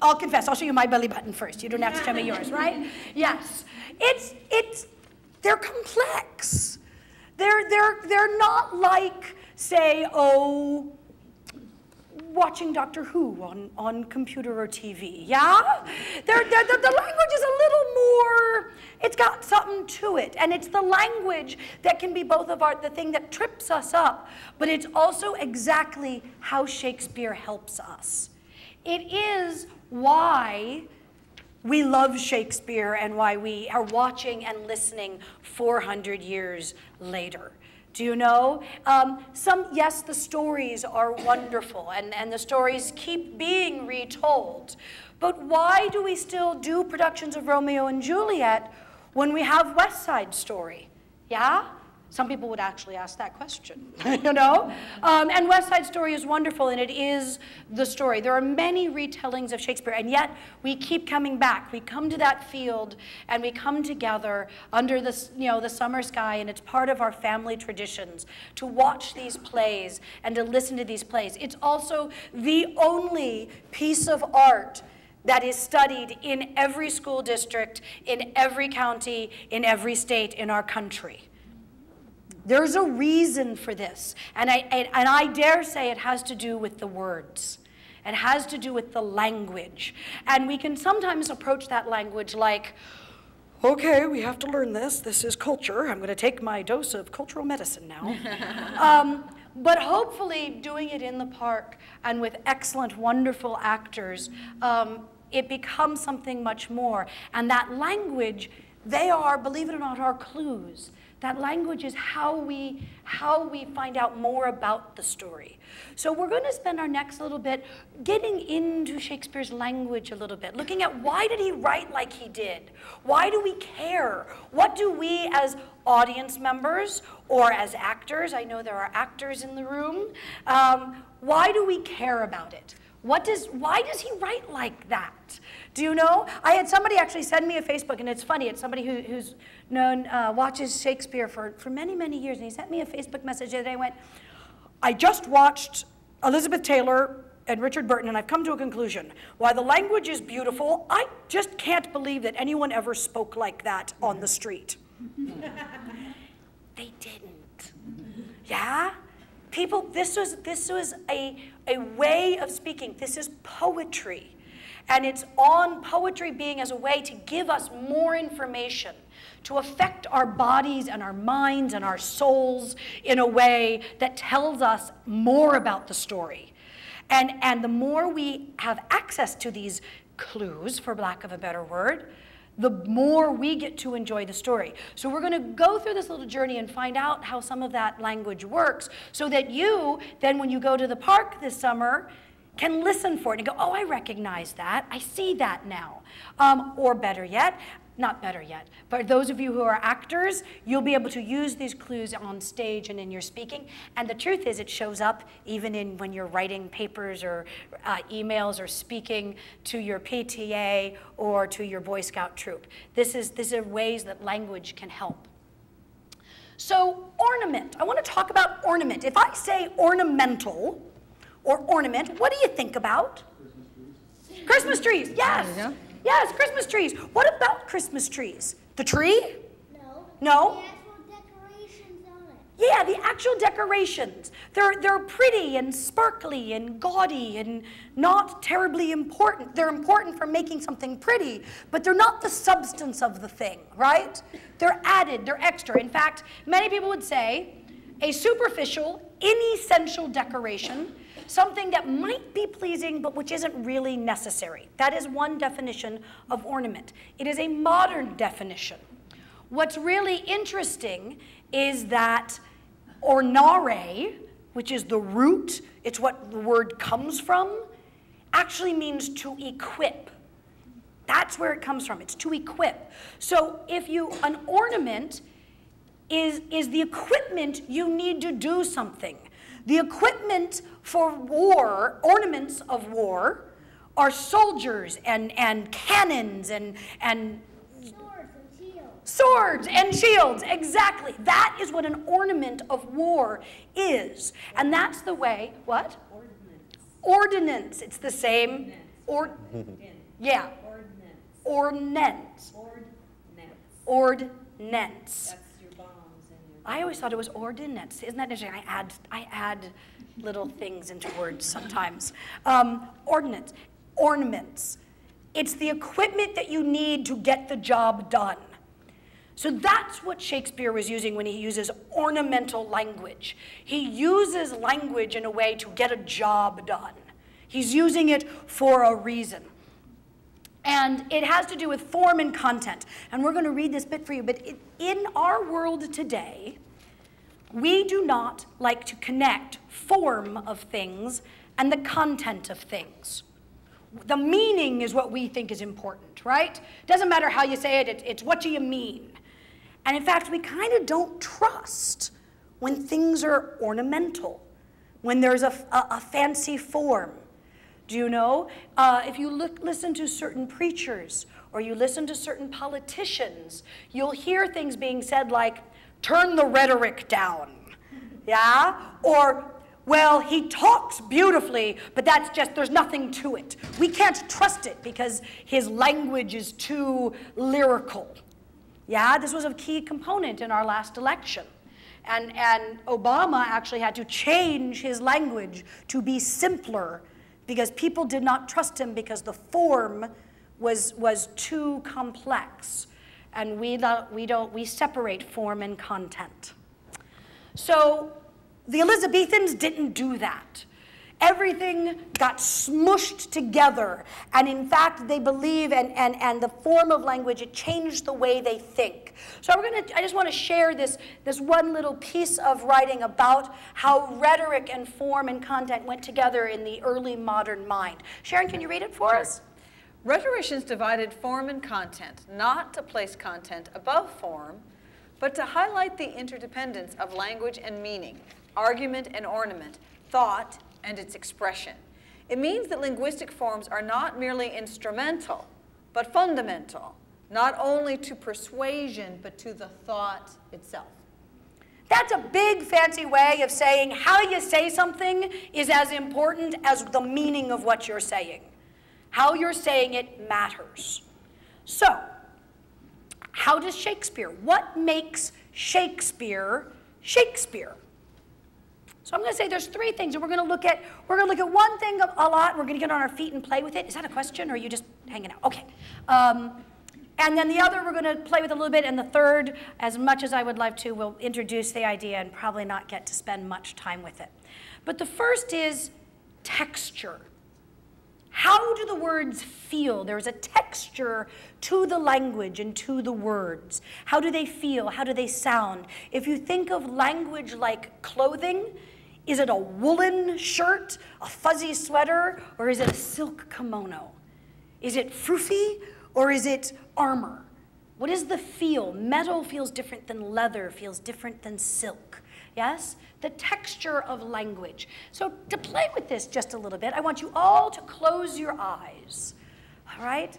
I'll confess, I'll show you my belly button first. You don't have to show me yours, right? Yes. They're complex. They're not like, say, watching Doctor Who on computer or TV, yeah? The language is a little more, it's got something to it, and it's the language that can be both the thing that trips us up, but it's also exactly how Shakespeare helps us. It is why we love Shakespeare and why we are watching and listening 400 years later. Do you know? Yes, the stories are wonderful, and the stories keep being retold. But why do we still do productions of Romeo and Juliet when we have West Side Story? Yeah? Some people would actually ask that question, you know? And West Side Story is wonderful, and it is the story. There are many retellings of Shakespeare, and yet we keep coming back. We come to that field, and we come together under the summer sky, and it's part of our family traditions to watch these plays and to listen to these plays. It's also the only piece of art that is studied in every school district, in every county, in every state in our country. There's a reason for this, and I dare say it has to do with the words. It has to do with the language. And we can sometimes approach that language like, okay, we have to learn this. This is culture. I'm going to take my dose of cultural medicine now. But hopefully doing it in the park and with excellent, wonderful actors, it becomes something much more. And that language, they are, believe it or not, our clues. That language is how we find out more about the story. So we're going to spend our next little bit getting into Shakespeare's language a little bit, looking at why did he write like he did? Why do we care? What do we as audience members or as actors, I know there are actors in the room, why do we care about it? Why does he write like that? Do you know? I had somebody actually send me a Facebook, and it's funny, it's somebody who's watches Shakespeare for many, many years, and he sent me a Facebook message and I went, I just watched Elizabeth Taylor and Richard Burton, and I've come to a conclusion. While the language is beautiful, I just can't believe that anyone ever spoke like that on the street. They didn't. Yeah? People, this was a way of speaking. This is poetry. And it's on poetry being as a way to give us more information, to affect our bodies and our minds and our souls in a way that tells us more about the story. And the more we have access to these clues, for lack of a better word, the more we get to enjoy the story. So we're going to go through this little journey and find out how some of that language works, so that you, then when you go to the park this summer, can listen for it and go, oh, I recognize that. I see that now. Or better yet, not better yet, but those of you who are actors, you'll be able to use these clues on stage and in your speaking. And the truth is, it shows up even in when you're writing papers or emails or speaking to your PTA or to your Boy Scout troop. These are ways that language can help. So ornament, I want to talk about ornament. If I say ornamental or ornament, what do you think about? Christmas trees, yes. Yes, Christmas trees. What about Christmas trees? The tree? No. No? The actual decorations on it. Yeah, the actual decorations. They're pretty and sparkly and gaudy and not terribly important. They're important for making something pretty, but they're not the substance of the thing, right? They're added, they're extra. In fact, many people would say a superficial, inessential decoration, something that might be pleasing but which isn't really necessary. That is one definition of ornament. It is a modern definition. What's really interesting is that ornare, which is the root, it's what the word comes from, actually means to equip. That's where it comes from. It's to equip. So an ornament is the equipment you need to do something. The equipment for war, ornaments of war, are soldiers and cannons and swords and shields, exactly. That is what an ornament of war is. And that's the way, what? Ordnance. It's the same. Yeah. Ordnance. Ordnance. I always thought it was ordinance. Isn't that interesting? I add little things into words sometimes. Ordnance, ornaments. It's the equipment that you need to get the job done. So that's what Shakespeare was using when he uses ornamental language. He uses language in a way to get a job done. He's using it for a reason. And it has to do with form and content. And we're going to read this bit for you. But in our world today, we do not like to connect form of things and the content of things. The meaning is what we think is important, right? Doesn't matter how you say it, it's what do you mean. And in fact, we kind of don't trust when things are ornamental, when there's a fancy form. Do you know, if you listen to certain preachers or you listen to certain politicians, you'll hear things being said like, turn the rhetoric down, yeah? Or, well, he talks beautifully, but that's just, there's nothing to it. We can't trust it because his language is too lyrical. Yeah, this was a key component in our last election. And Obama actually had to change his language to be simpler because people did not trust him because the form was too complex. And we separate form and content. So the Elizabethans didn't do that. Everything got smushed together. And in fact, they believe, and the form of language, it changed the way they think. So I just want to share this one little piece of writing about how rhetoric and form and content went together in the early modern mind. Sharon, can you read it for us? Rhetoricians divided form and content, not to place content above form, but to highlight the interdependence of language and meaning, argument and ornament, thought and its expression. It means that linguistic forms are not merely instrumental, but fundamental, not only to persuasion, but to the thought itself. That's a big fancy way of saying how you say something is as important as the meaning of what you're saying. How you're saying it matters. So, how does Shakespeare? What makes Shakespeare Shakespeare? So I'm going to say there's three things, and we're going to look at one thing a lot. We're going to get on our feet and play with it. Is that a question, or are you just hanging out? Okay. And then the other we're going to play with a little bit, and the third, as much as I would like to, we'll introduce the idea and probably not get to spend much time with it. But the first is texture. How do the words feel? There's a texture to the language and to the words. How do they feel? How do they sound? If you think of language like clothing, is it a woolen shirt, a fuzzy sweater, or is it a silk kimono? Is it froofy, or is it armor? What is the feel? Metal feels different than leather, feels different than silk. Yes? The texture of language. So to play with this just a little bit, I want you all to close your eyes. All right?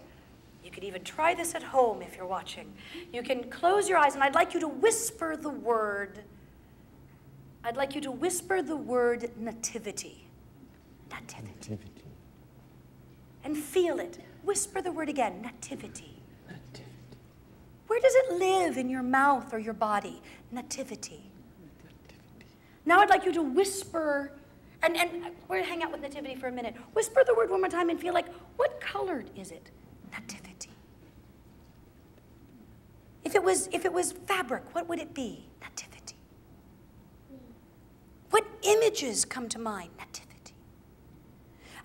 You could even try this at home if you're watching. You can close your eyes, and I'd like you to whisper the word. I'd like you to whisper the word nativity. Nativity. And feel it. Whisper the word again, nativity. Nativity. Where does it live in your mouth or your body? Nativity. Now I'd like you to whisper, and we're going to hang out with nativity for a minute. Whisper the word one more time and feel like, what colored is it? Nativity. If it was fabric, what would it be? Nativity. What images come to mind? Nativity.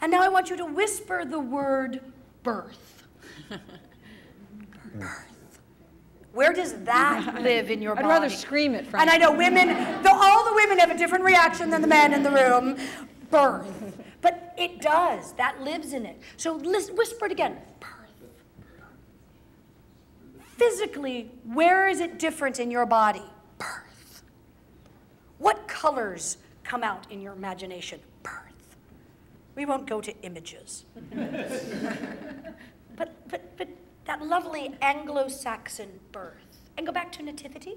And now I want you to whisper the word birth. Birth. Where does that live in your body? I'd rather scream it, frankly. And I know women, all the women have a different reaction than the men in the room. Birth. But it does. That lives in it. So whisper it again. Birth. Physically, where is it different in your body? Birth. What colors come out in your imagination? Birth. We won't go to images. But that lovely Anglo-Saxon birth. And go back to nativity.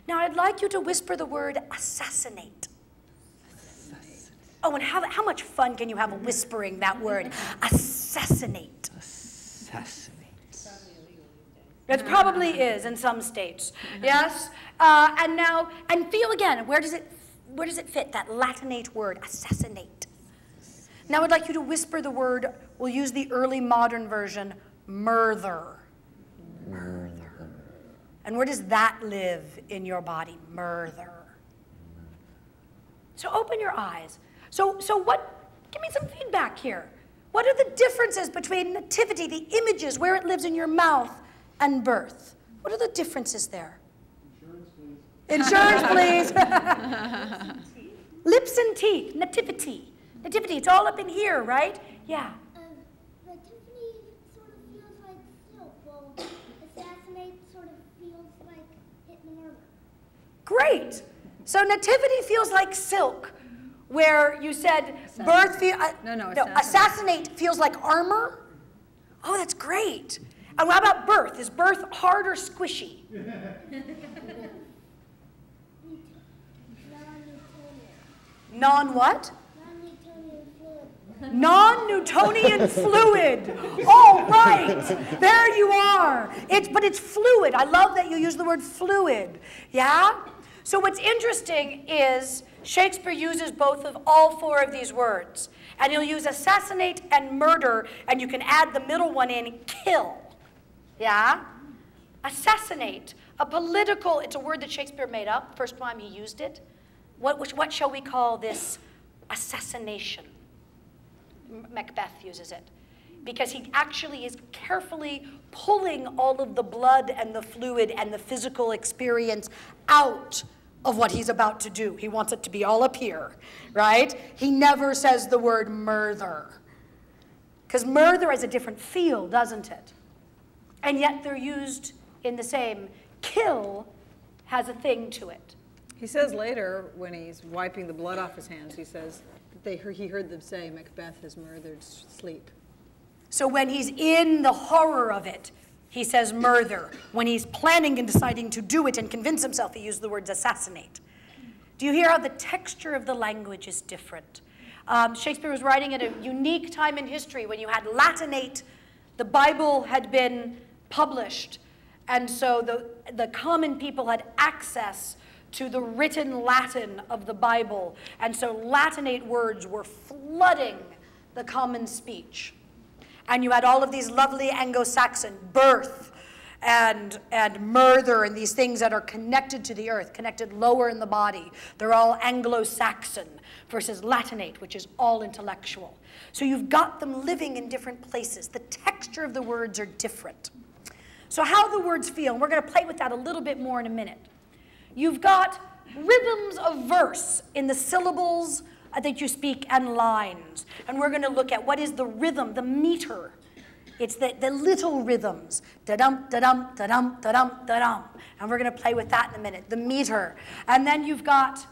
Now I'd like you to whisper the word assassinate. Oh, and how much fun can you have whispering that word? Assassinate. Assassinate. It probably is in some states. Yes? And feel again, where does it fit, that Latinate word, assassinate? Now I'd like you to whisper the word, we'll use the early modern version, murder. Murder. And where does that live in your body? Murder. So open your eyes. So give me some feedback here. What are the differences between nativity, the images, where it lives in your mouth, and birth? What are the differences there? Insurance, please. Insurance, please. Lips and teeth, nativity. Nativity, it's all up in here, right? Yeah. Nativity sort of feels like silk, while assassinate sort of feels like hitting armor. Great. So nativity feels like silk, where you said birth assassinate feels like armor. Oh, that's great. And what about birth? Is birth hard or squishy? Non-what? Non-Newtonian fluid. All right, there you are. But it's fluid. I love that you use the word fluid. Yeah? So what's interesting is Shakespeare uses all four of these words. And he'll use assassinate and murder, and you can add the middle one in, kill. Yeah? Assassinate. It's a word that Shakespeare made up, first time he used it. What shall we call this? Assassination. Macbeth uses it. Because he actually is carefully pulling all of the blood and the fluid and the physical experience out of what he's about to do. He wants it to be all up here, right? He never says the word murder. Because murder has a different feel, doesn't it? And yet they're used in the same. Kill has a thing to it. He says later, when he's wiping the blood off his hands, he says that he heard them say, Macbeth has murdered sleep. So when he's in the horror of it, he says murder. When he's planning and deciding to do it and convince himself, he uses the words assassinate. Do you hear how the texture of the language is different? Shakespeare was writing at a unique time in history when you had Latinate. The Bible had been published. And so the common people had access to the written Latin of the Bible. And so Latinate words were flooding the common speech. And you had all of these lovely Anglo-Saxon, birth and murder, and these things that are connected to the earth, connected lower in the body. They're all Anglo-Saxon versus Latinate, which is all intellectual. So you've got them living in different places. The texture of the words are different. So how the words feel, and we're going to play with that a little bit more in a minute. You've got rhythms of verse in the syllables that you speak and lines. And we're going to look at what is the rhythm, the meter. It's the little rhythms. Da-dum, da-dum, da-dum, da-dum, da-dum. And we're going to play with that in a minute, the meter. And then you've got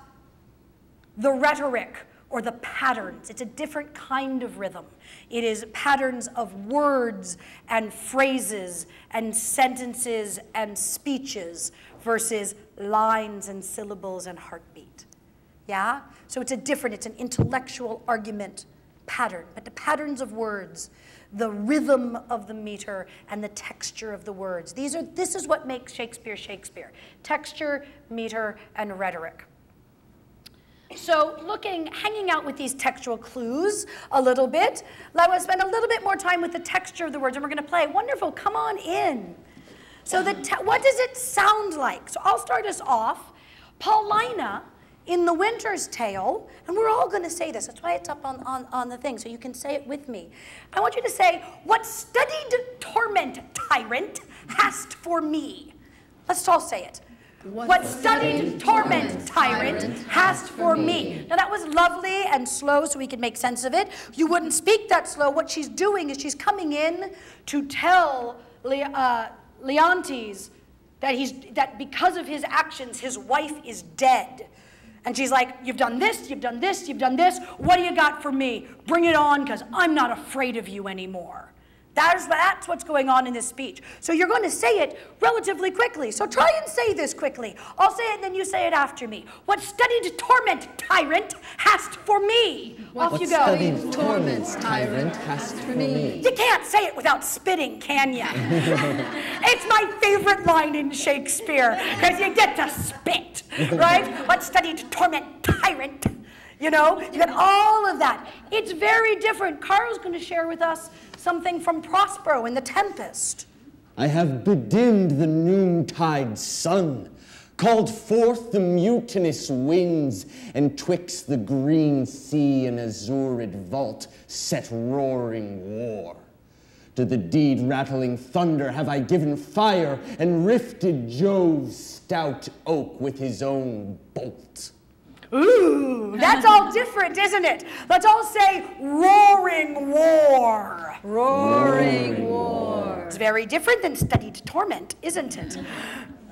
the rhetoric, or the patterns. It's a different kind of rhythm. It is patterns of words and phrases and sentences and speeches versus lines and syllables and heartbeat. Yeah? So it's an intellectual argument pattern. But the patterns of words, the rhythm of the meter, and the texture of the words. This is what makes Shakespeare Shakespeare. Texture, meter, and rhetoric. So hanging out with these textual clues a little bit, I want to spend a little bit more time with the texture of the words, and we're going to play. Wonderful, come on in. So what does it sound like? So I'll start us off. Paulina, in The Winter's Tale, and we're all going to say this. That's why it's up on the thing, so you can say it with me. I want you to say, what studied torment tyrant hast for me? Let's all say it. What studied torment tyrant hast for me? Now that was lovely and slow so we could make sense of it. You wouldn't speak that slow. What she's doing is she's coming in to tell Leontes that because of his actions, his wife is dead. And she's like, you've done this, you've done this, you've done this. What do you got for me? Bring it on, because I'm not afraid of you anymore. That's what's going on in this speech. So you're going to say it relatively quickly. So try and say this quickly. I'll say it and then you say it after me. What studied torment tyrant hast for me? Off you go. What studied torment tyrant hast for me? You can't say it without spitting, can you? It's my favorite line in Shakespeare, because you get to spit, right? What studied torment tyrant? You know, you got all of that. It's very different. Carl's going to share with us something from Prospero in The Tempest. I have bedimmed the noontide sun, called forth the mutinous winds, and twixt the green sea and azured vault set roaring war. To the deed-rattling thunder have I given fire, and rifted Jove's stout oak with his own bolt. Ooh, that's all different, isn't it? Let's all say roaring war. Roaring war. It's very different than studied torment, isn't it?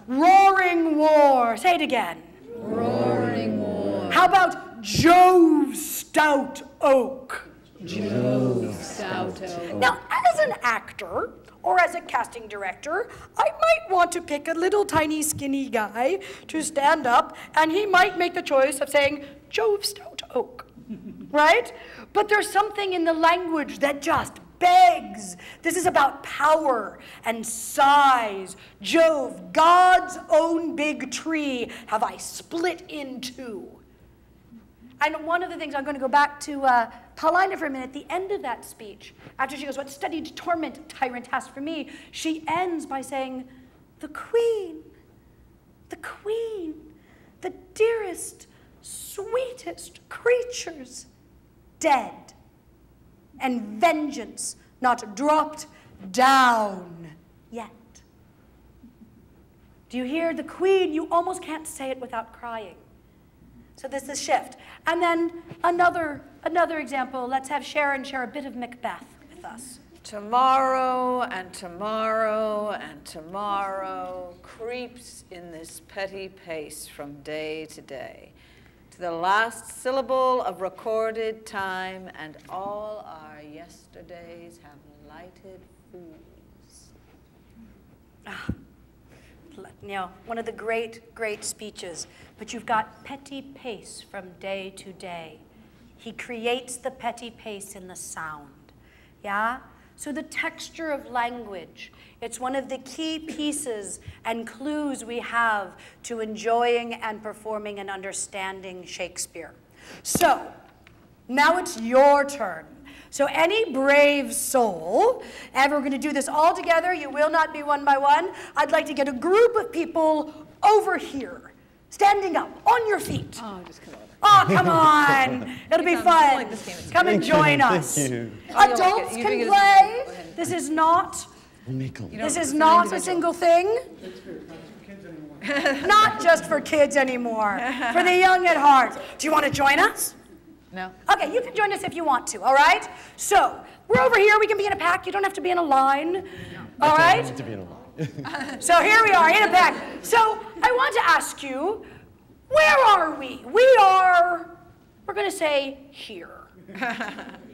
Roaring war. Say it again. Roaring war. How about Jove's stout oak? Jove's stout oak. Now, as an actor, or as a casting director, I might want to pick a little tiny skinny guy to stand up, and he might make the choice of saying, Jove stout oak, right? But there's something in the language that just begs. This is about power and size. Jove, God's own big tree, have I split in two. And one of the things, I'm going to go back to Paulina for a minute, at the end of that speech, after she goes, what studied torment tyrant hast for me, she ends by saying, the queen, the dearest, sweetest creatures, dead, and vengeance not dropped down yet. Do you hear the queen? You almost can't say it without crying. So there's this shift. And then another example, let's have Sharon share a bit of Macbeth with us. Tomorrow and tomorrow and tomorrow creeps in this petty pace from day to day, to the last syllable of recorded time, and all our yesterdays have lighted fools. You know, one of the great, great speeches. But you've got petty pace from day to day. He creates the petty pace in the sound. Yeah? So the texture of language, it's one of the key pieces and clues we have to enjoying and performing and understanding Shakespeare. So, now it's your turn. So any brave soul, and we're going to do this all together, you will not be one by one. I'd like to get a group of people over here, standing up, on your feet. Oh, just come over. Oh, come on. It'll be fun. like this game. Come and join us. Thank you. Adults You can think play. it's- This is not, Make a this is not a single thing. Not just for kids anymore. For the young at heart. Do you want to join us? No. Okay, you can join us if you want to, all right? So, we're over here. We can be in a pack. You don't have to be in a line. All right? to be in a line. So here we are in a pack. So I want to ask you, where are we? We're going to say here.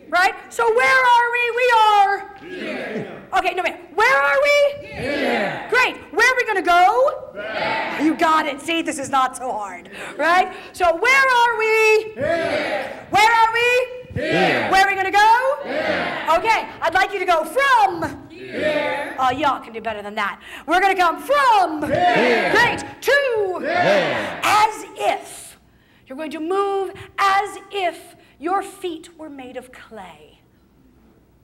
Right? So where are we? We are here. Okay, no, wait. Where are we? Here. Great. Where are we going to go? There. You got it. See, this is not so hard. Right? So where are we? Here. Where are we? Here. Where are we going to go? Here. Okay, I'd like you to go from here. Y'all can do better than that. We're going to come from here. Great. To there. As if. You're going to move as if your feet were made of clay.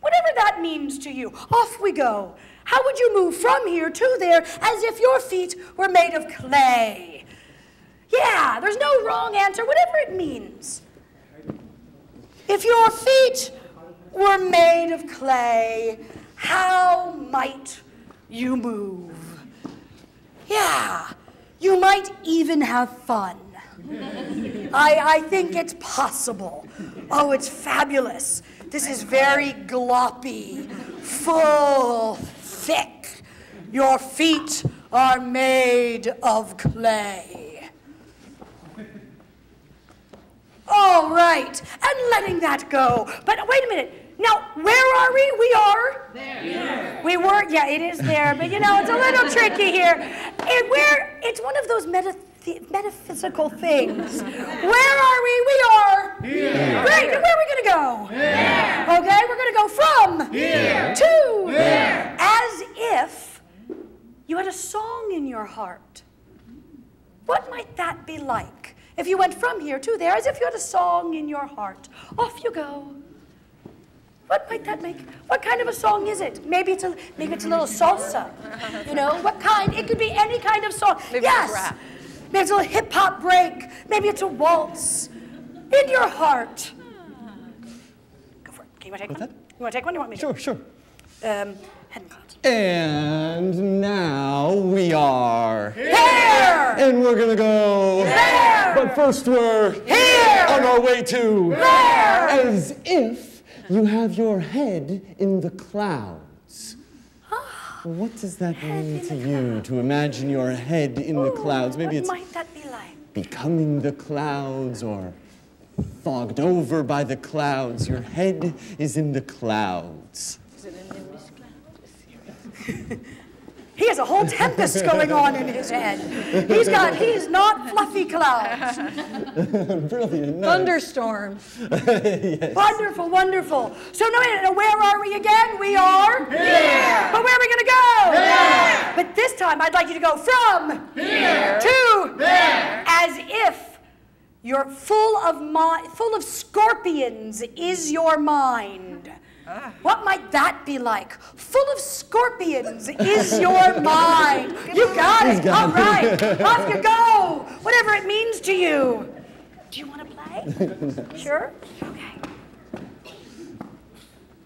Whatever that means to you, off we go. How would you move from here to there as if your feet were made of clay? Yeah, there's no wrong answer, whatever it means. If your feet were made of clay, how might you move? Yeah, you might even have fun. I think it's possible. Oh, it's fabulous. This is very gloppy, full, thick. Your feet are made of clay. All right, and letting that go. But wait a minute. Now, where are we? We are? There. We were, yeah, it is there, but you know, it's a little tricky here. It's one of those metaphysical things. Where are we? We are? Here. Great, and where are we going to go? There. Okay, we're going to go from here to there. As if you had a song in your heart. What might that be like? If you went from here to there, as if you had a song in your heart. Off you go. What might that make? What kind of a song is it? Maybe it's a little salsa. You know, what kind? It could be any kind of song. Maybe yes. it's rap. Maybe it's a little hip hop break. Maybe it's a waltz. In your heart. Go for it. Can you want to take one? You want to take one? You want me to? Sure. Head and clouds. And now we are Here. And we're gonna go There. But first we're Here. On our way to There. As if you have your head in the clouds. What does that mean to you, to imagine your head in the clouds? Maybe it's what might that be like? becoming the clouds or fogged over by the clouds. Your head is in the clouds. Is it an English cloud? He has a whole tempest going on in his head. He's not fluffy clouds. Brilliant. Nice. Thunderstorms. Yes. Wonderful, wonderful. So now where are we again? We are? Here. But where are we going to go? There. But this time I'd like you to go from Here. to There. as if you're full of scorpions is your mind. What might that be like? Full of scorpions is your mind. You got it. All right. Off you go. Whatever it means to you. Do you want to play? Sure? Okay.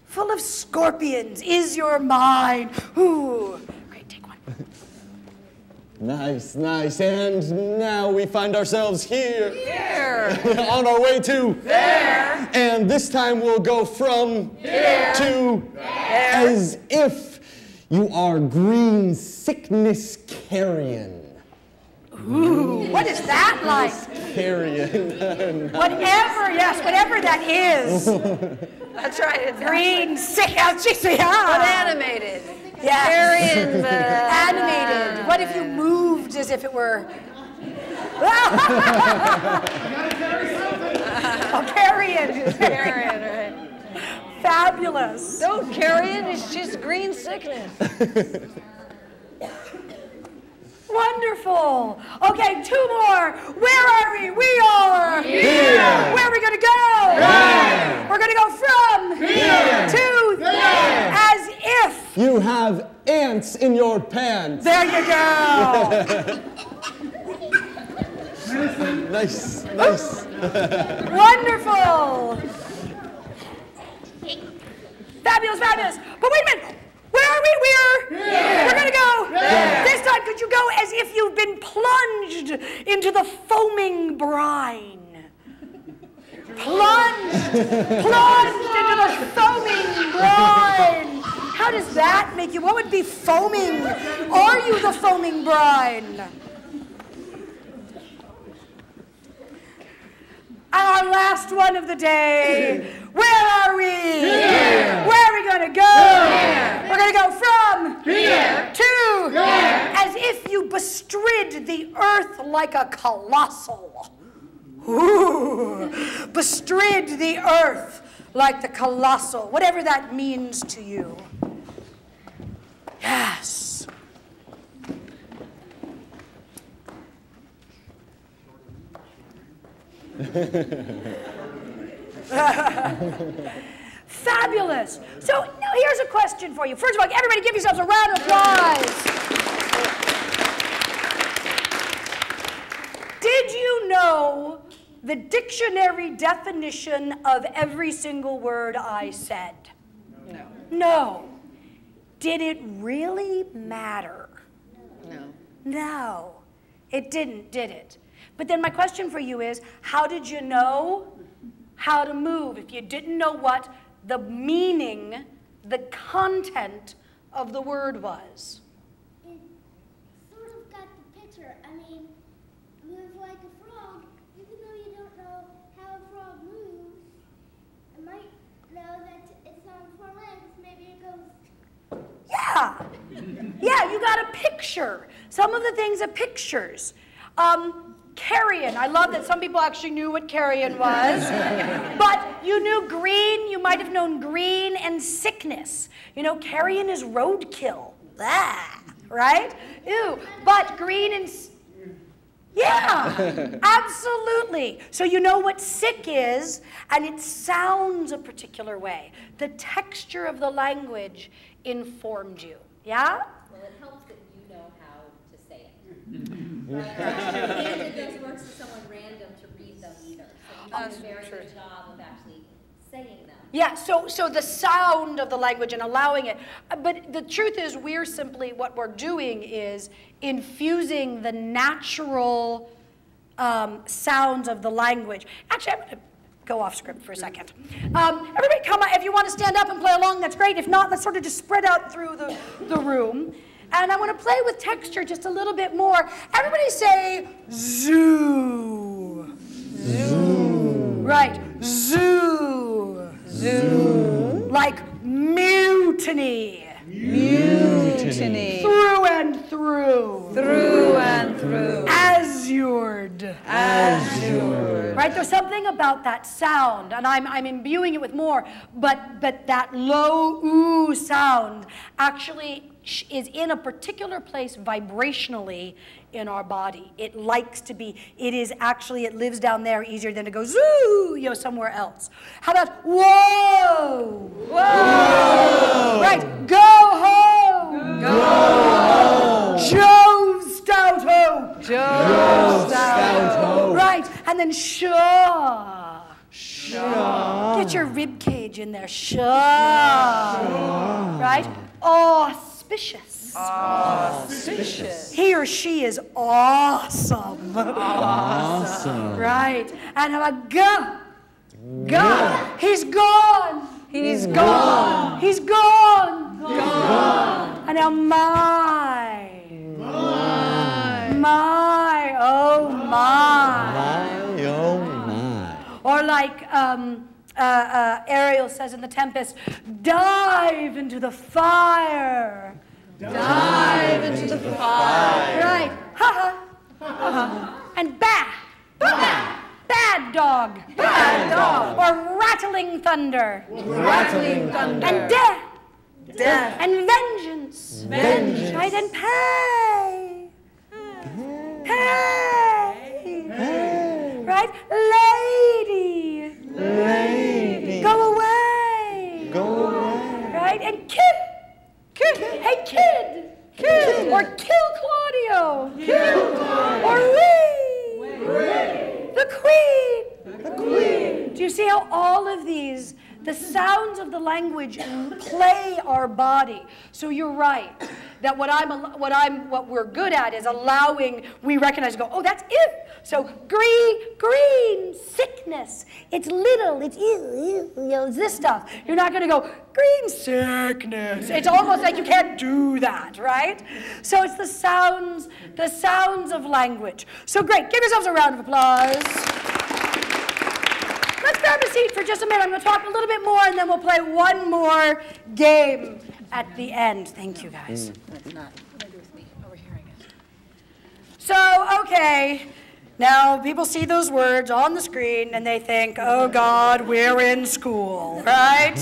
Full of scorpions is your mind. Ooh. Great, take one. Nice. And now we find ourselves here. Here. On our way to There. And this time we'll go from Here. to There. as if you are green sickness carrion. Ooh, what is that like? Carrion. Whatever that is. That's right. It's Green, sick, But yeah. animated. Yes. Carrions. Animated. What if you moved as if it were... A carrion. Carrion, right. Fabulous. Don't carry it, it's just green sickness. Wonderful. Okay, 2 more. Where are we? We are here. Where are we going to go? There. We're going to go from here to there. As if you have ants in your pants. There you go. Nice. Wonderful. Fabulous. But wait a minute. Where are we? We're going to go. This time, could you go as if you've been plunged into the foaming brine? Plunged into the foaming brine. How does that make you? What would be foaming? Are you the foaming brine? Our last one of the day. Where are we? Here. Where are we going to go? There. We're going to go from here to there. As if you bestrid the earth like a colossal. Ooh. Bestrid the earth like the colossal. Whatever that means to you. Yes. Fabulous. So now here's a question for you. First of all, everybody give yourselves a round of applause. Did you know the dictionary definition of every single word I said? No. Did it really matter? No. It didn't, did it? But then my question for you is, how did you know how to move if you didn't know what the meaning, the content of the word was? It sort of got the picture. I mean, move like a frog, even though you don't know how a frog moves. You might know that it's on 4 legs, maybe it goes. Yeah. Yeah, you got a picture. Some of the things are pictures. Carrion. I love that some people actually knew what carrion was. But you knew green, you might have known green and sickness. You know, carrion is roadkill. Blah, right? Ew. But green and... Yeah, absolutely. So you know what sick is, and it sounds a particular way. The texture of the language informed you. Yeah? Well, it helps that you know how to say it. Right? And it doesn't work for someone random to read them either. So you do a very good job of actually saying them. Yeah, so the sound of the language and allowing it. But the truth is, what we're doing is infusing the natural sounds of the language. Actually, I'm going to go off script for a second. Everybody come on. If you want to stand up and play along, that's great. If not, let's sort of just spread out through the room. And I want to play with texture just a little bit more. Everybody say zoo. Zoo. Right. Zoo. Zoo. Like mutiny. Mutiny. Through and through. Through and through. Azured. Azured. Right, there's something about that sound, and I'm imbuing it with more, but that low ooh sound actually is in a particular place vibrationally in our body. It likes to be, it lives down there easier than to go zoo, somewhere else. How about whoa? Whoa! Right, go home! Go home! Jove stout ho! Jove stout ho! Right, and then shaw. Shaw. Get your rib cage in there. Shaw. Right? Auspicious. Auspicious. He or she is awesome. Awesome. Right. And how about go? Go. He's gone. He's gone. He's gone. Gone. And now my. My. Oh my. My, oh my. Or like Ariel says in The Tempest, dive into the fire. Dive into the fire. Right. Ha ha. And bah. Bah. bad dog. Bad dog. Or rattling thunder. Rattling thunder. And death. Death. And vengeance. Vengeance. Right, and pay. Pay. Right? Lady. Lady. Go away. Go away. Right? And kid. Kid. Hey, kid. Kid. Or kill Claudio. Kill Claudio. Or the queen. The queen. Do you see how all of these, the sounds of the language play our body? So you're right that what we're good at is allowing, we recognize and go, oh, that's it. So green, sickness. It's little, it's it's this stuff. You're not going to go, green sickness. It's almost like you can't do that, right? So it's the sounds of language. So great, give yourselves a round of applause. Let's grab a seat for just a minute. I'm going to talk a little bit more, and then we'll play one more game at the end. Thank you, guys. That's not what I do with me overhearing it. So, okay, now people see those words on the screen, and they think, oh, God, we're in school, right?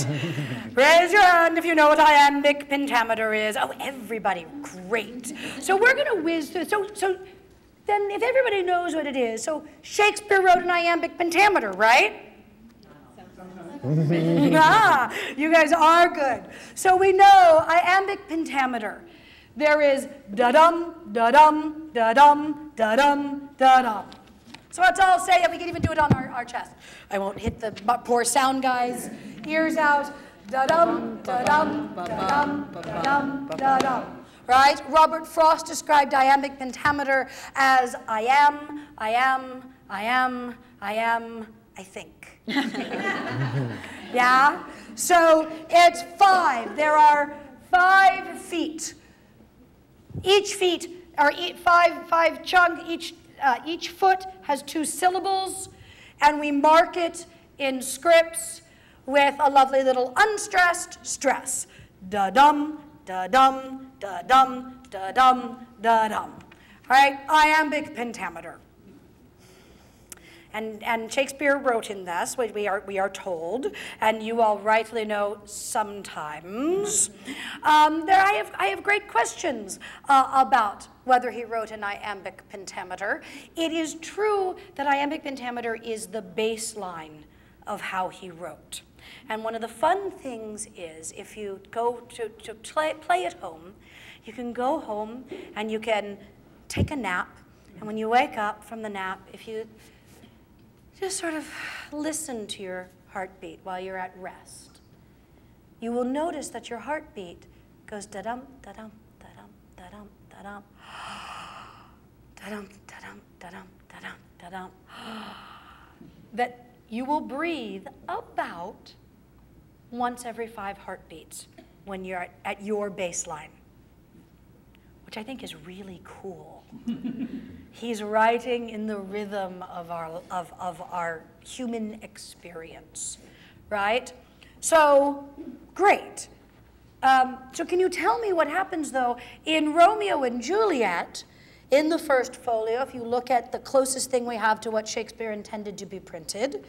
Raise your hand if you know what iambic pentameter is. Oh, everybody, great. So we're going to whiz through. So then if everybody knows what it is, so Shakespeare wrote an iambic pentameter, right? Ah, you guys are good. So we know iambic pentameter. There is da-dum, da-dum, da-dum, da-dum, da-dum. So let's all say it. We can even do it on our chest. I won't hit the poor sound guys' ears out. Da-dum, da-dum, da-dum, da-dum, da-dum. Right? Robert Frost described iambic pentameter as I am, I think. Yeah? So it's 5. There are 5 feet. Each feet are five chunk. Each foot has 2 syllables, and we mark it in scripts with a lovely little unstressed stress. Da-dum, da-dum, da-dum, da-dum, da-dum. All right, iambic pentameter. And Shakespeare wrote in this, we are told, and you all rightly know sometimes. I have great questions about whether he wrote an iambic pentameter. It is true that iambic pentameter is the baseline of how he wrote. And one of the fun things is if you go to play at home, you can go home and you can take a nap. And when you wake up from the nap, if you just sort of listen to your heartbeat while you're at rest, you will notice that your heartbeat goes da-dum, da-dum, da-dum, da-dum, da-dum, da-dum, da-dum, da-dum, da-dum, da-dum. That you will breathe about once every 5 heartbeats when you're at your baseline, which I think is really cool. He's writing in the rhythm of our human experience, right? So, great. So can you tell me what happens, though, in Romeo and Juliet, in the first folio, if you look at the closest thing we have to what Shakespeare intended to be printed,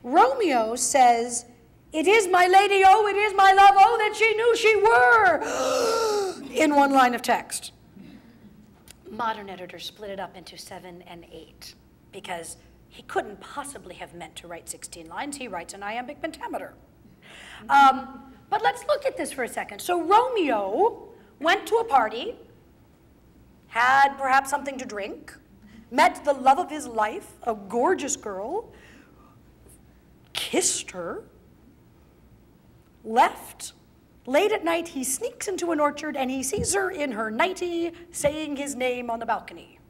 Romeo says, "It is my lady, oh, it is my love, oh, that she knew she were," in one line of text. Modern editors split it up into 7 and 8 because he couldn't possibly have meant to write 16 lines. He writes an iambic pentameter. But let's look at this for a second. So Romeo went to a party, had perhaps something to drink, met the love of his life, a gorgeous girl, kissed her, left. Late at night, he sneaks into an orchard and he sees her in her nightie saying his name on the balcony.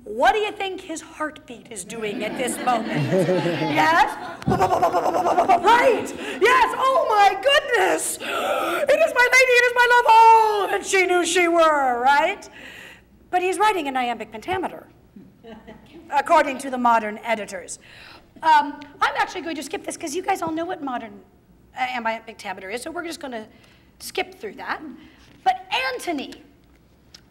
What do you think his heartbeat is doing at this moment? Yes? Right. Yes. Oh my goodness. It is my lady, it is my love. Oh, that she knew she were, right? But he's writing an iambic pentameter, according to the modern editors. I'm actually going to skip this because you guys all know what modern iambic pentameter is, so we're just going to skip through that. But Antony,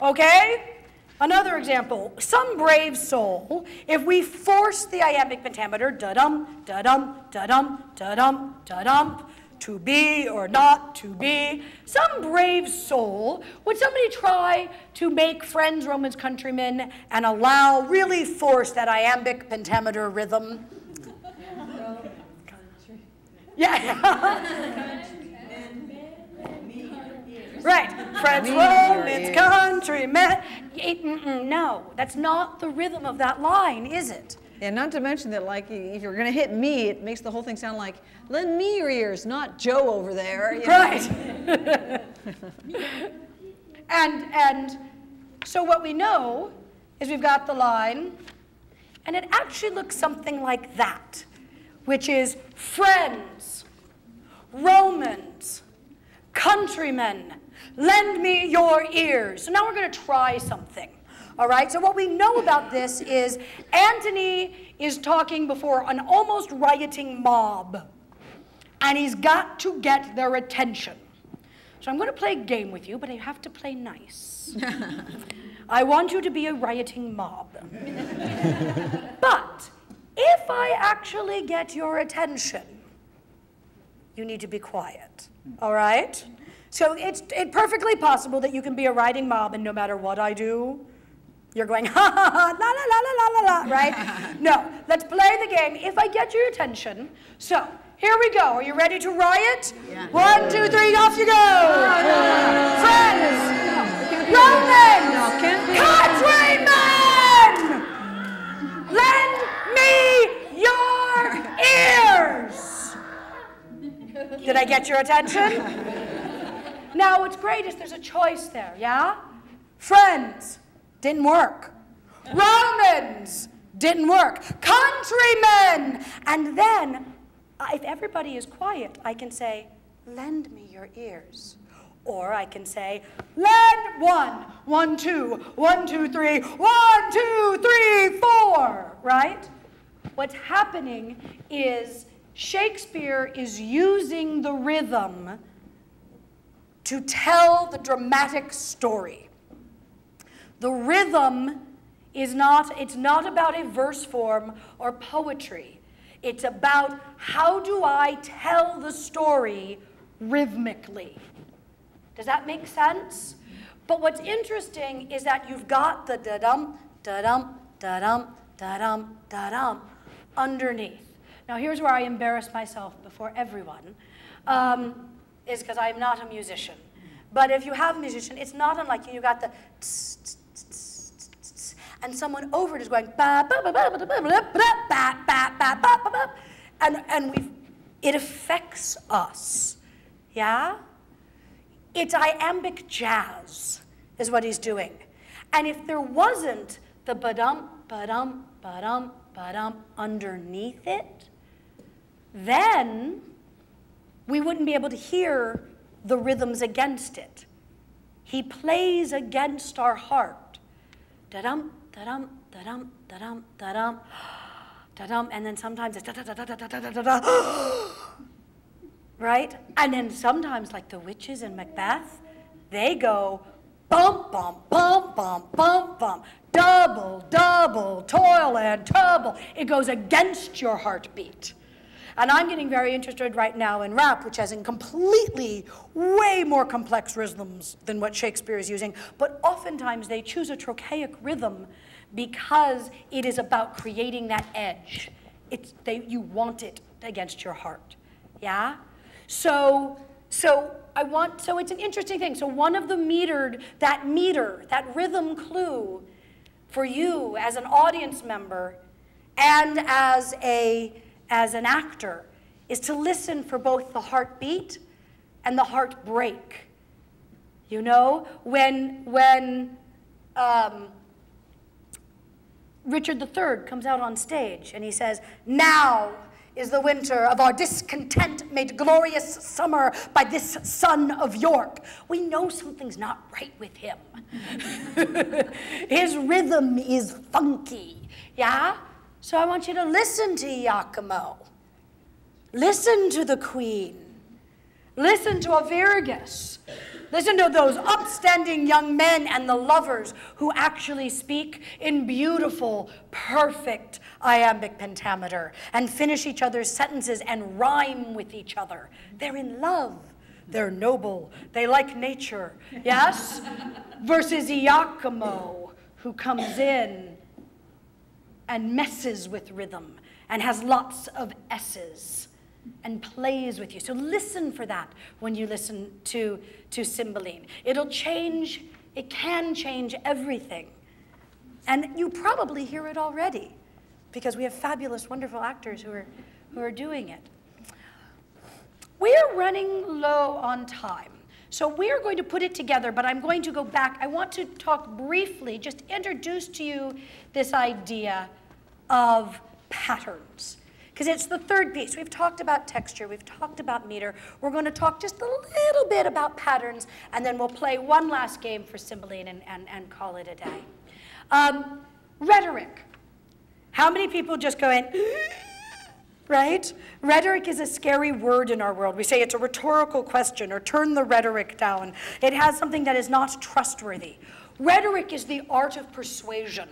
okay? Another example, some brave soul, if we force the iambic pentameter, da-dum, da-dum, da-dum, da-dum, da-dum, to be or not to be, some brave soul, would somebody try to make friends, Romans, countrymen, and really force that iambic pentameter rhythm? Yeah. Right, friends, Romans, countrymen. No, that's not the rhythm of that line, is it? And not to mention that, like, if you're going to hit me, it makes the whole thing sound like, lend me your ears, not Joe over there. You know? Right. and so what we know is we've got the line, and it actually looks something like that, which is friends, Romans, countrymen, lend me your ears. So now we're going to try something. All right, so what we know about this is Antony is talking before an almost rioting mob, and he's got to get their attention. So I'm going to play a game with you, but I have to play nice. I want you to be a rioting mob. But if I actually get your attention, you need to be quiet, all right? So it's perfectly possible that you can be a rioting mob, and no matter what I do, you're going, ha, ha, ha, la, la, la, la, la, la, right? No, let's play the game. If I get your attention, so here we go. Are you ready to riot? Yeah. 1, 2, 3, off you go. Friends, Romans, countrymen, lend me your ears. Did I get your attention? Now, what's great is there's a choice there, yeah? Friends, didn't work. Romans, didn't work. Countrymen! And then, if everybody is quiet, I can say, lend me your ears. Or I can say, lend 1, 1, 2, 1, 2, 3, 1, 2, 3, 4, right? What's happening is Shakespeare is using the rhythm to tell the dramatic story. The rhythm is it's not about a verse form or poetry. It's about how do I tell the story rhythmically. Does that make sense? But what's interesting is that you've got the da-dum, da-dum, da-dum, da-dum, da-dum underneath. Now here's where I embarrass myself before everyone, is because I'm not a musician. But if you have a musician, it's not unlike you got the tss, tss, tss, tss, tss, and someone over it is going ba ba ba ba ba ba ba ba ba ba ba ba, and it affects us, yeah. It's iambic jazz, is what he's doing, and if there wasn't the ba-dum ba-dum ba-dum ba-dum underneath it, then we wouldn't be able to hear the rhythms against it. He plays against our heart. Da-dum, da-dum, da-dum, da-dum, da-dum, da-dum, and then sometimes it's da-da-da-da-da-da-da-da, right? And then sometimes, like the witches in Macbeth, they go bump, bump, bump, bump, bump, bump, double, double, toil and trouble. It goes against your heartbeat. And I'm getting very interested right now in rap, which has in completely way more complex rhythms than what Shakespeare is using. But oftentimes they choose a trochaic rhythm because it is about creating that edge. You want it against your heart, yeah? So it's an interesting thing. So one of the meter, that rhythm clue for you as an audience member and as an actor is to listen for both the heartbeat and the heartbreak. You know, when Richard III comes out on stage and he says, "Now is the winter of our discontent made glorious summer by this son of York," we know something's not right with him. His rhythm is funky, yeah? So I want you to listen to Iachimo. Listen to the Queen. Listen to Avirgus. Listen to those upstanding young men and the lovers who actually speak in beautiful, perfect iambic pentameter and finish each other's sentences and rhyme with each other. They're in love. They're noble. They like nature. Yes? Versus Iacchimo, who comes in and messes with rhythm and has lots of S's and plays with you. So listen for that when you listen to Cymbeline. It'll change, it can change everything. And you probably hear it already because we have fabulous, wonderful actors who are doing it. We're running low on time. So we're going to put it together, but I'm going to go back. I want to talk briefly, just introduce to you this idea of patterns, because it's the third piece. We've talked about texture, we've talked about meter. We're going to talk just a little bit about patterns, and then we'll play one last game for Cymbeline and call it a day. Rhetoric. How many people just go in, right? Rhetoric is a scary word in our world. We say it's a rhetorical question, or turn the rhetoric down. It has something that is not trustworthy. Rhetoric is the art of persuasion.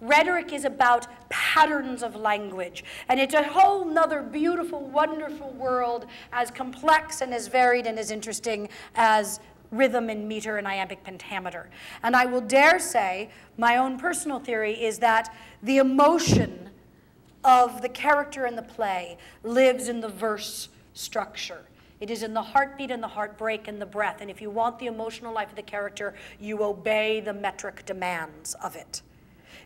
Rhetoric is about patterns of language, and it's a whole nother beautiful, wonderful world, as complex and as varied and as interesting as rhythm and meter and iambic pentameter. And I will dare say, my own personal theory is that the emotion of the character in the play lives in the verse structure. It is in the heartbeat and the heartbreak and the breath, and if you want the emotional life of the character, you obey the metric demands of it.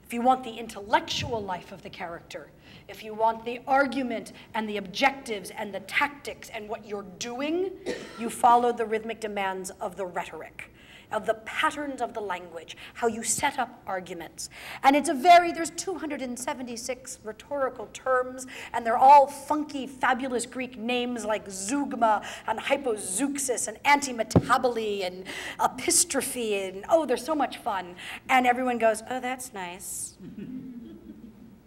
If you want the intellectual life of the character, if you want the argument and the objectives and the tactics and what you're doing, you follow the rhythmic demands of the rhetoric, of the patterns of the language, how you set up arguments. And it's there's 276 rhetorical terms, and they're all funky, fabulous Greek names like zeugma and hypozeuxis and antimetabole and epistrophe, and oh, they're so much fun. And everyone goes, oh, that's nice.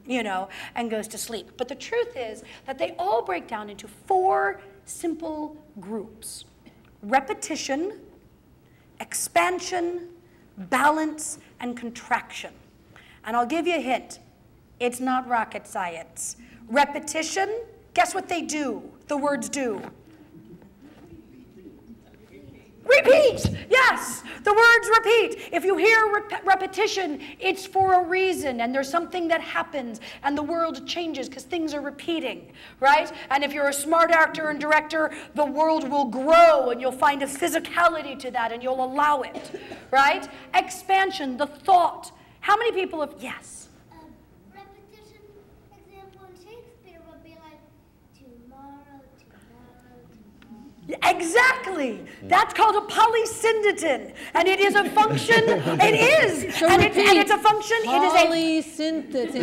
You know, and goes to sleep. But the truth is that they all break down into 4 simple groups: repetition, expansion, balance, and contraction. And I'll give you a hint. It's not rocket science. Repetition, guess what they do? The words do. Repeat! Yes, the words repeat. If you hear repetition, it's for a reason, and there's something that happens, and the world changes because things are repeating, right? And if you're a smart actor and director, the world will grow, and you'll find a physicality to that, and you'll allow it, right? Expansion, the thought. How many people have, yes? Repetition example in Shakespeare would be like, tomorrow, tomorrow, tomorrow. Exactly. That's called a polysyndeton, and it is a function. It is, So and repeat. it's a function. Polysynthetin.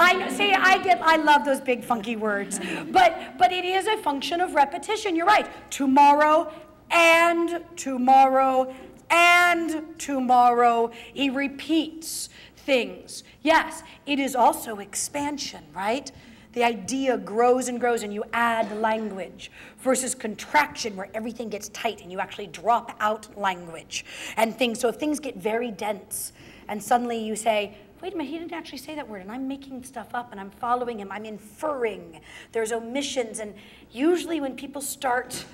I love those big funky words, but it is a function of repetition. You're right. Tomorrow and tomorrow and tomorrow. He repeats things. Yes, it is also expansion, right? The idea grows and grows, and you add language, versus contraction, where everything gets tight and you actually drop out language and things. So if things get very dense, and suddenly you say, wait a minute, he didn't actually say that word, and I'm making stuff up, and I'm following him, I'm inferring. There's omissions, and usually when people start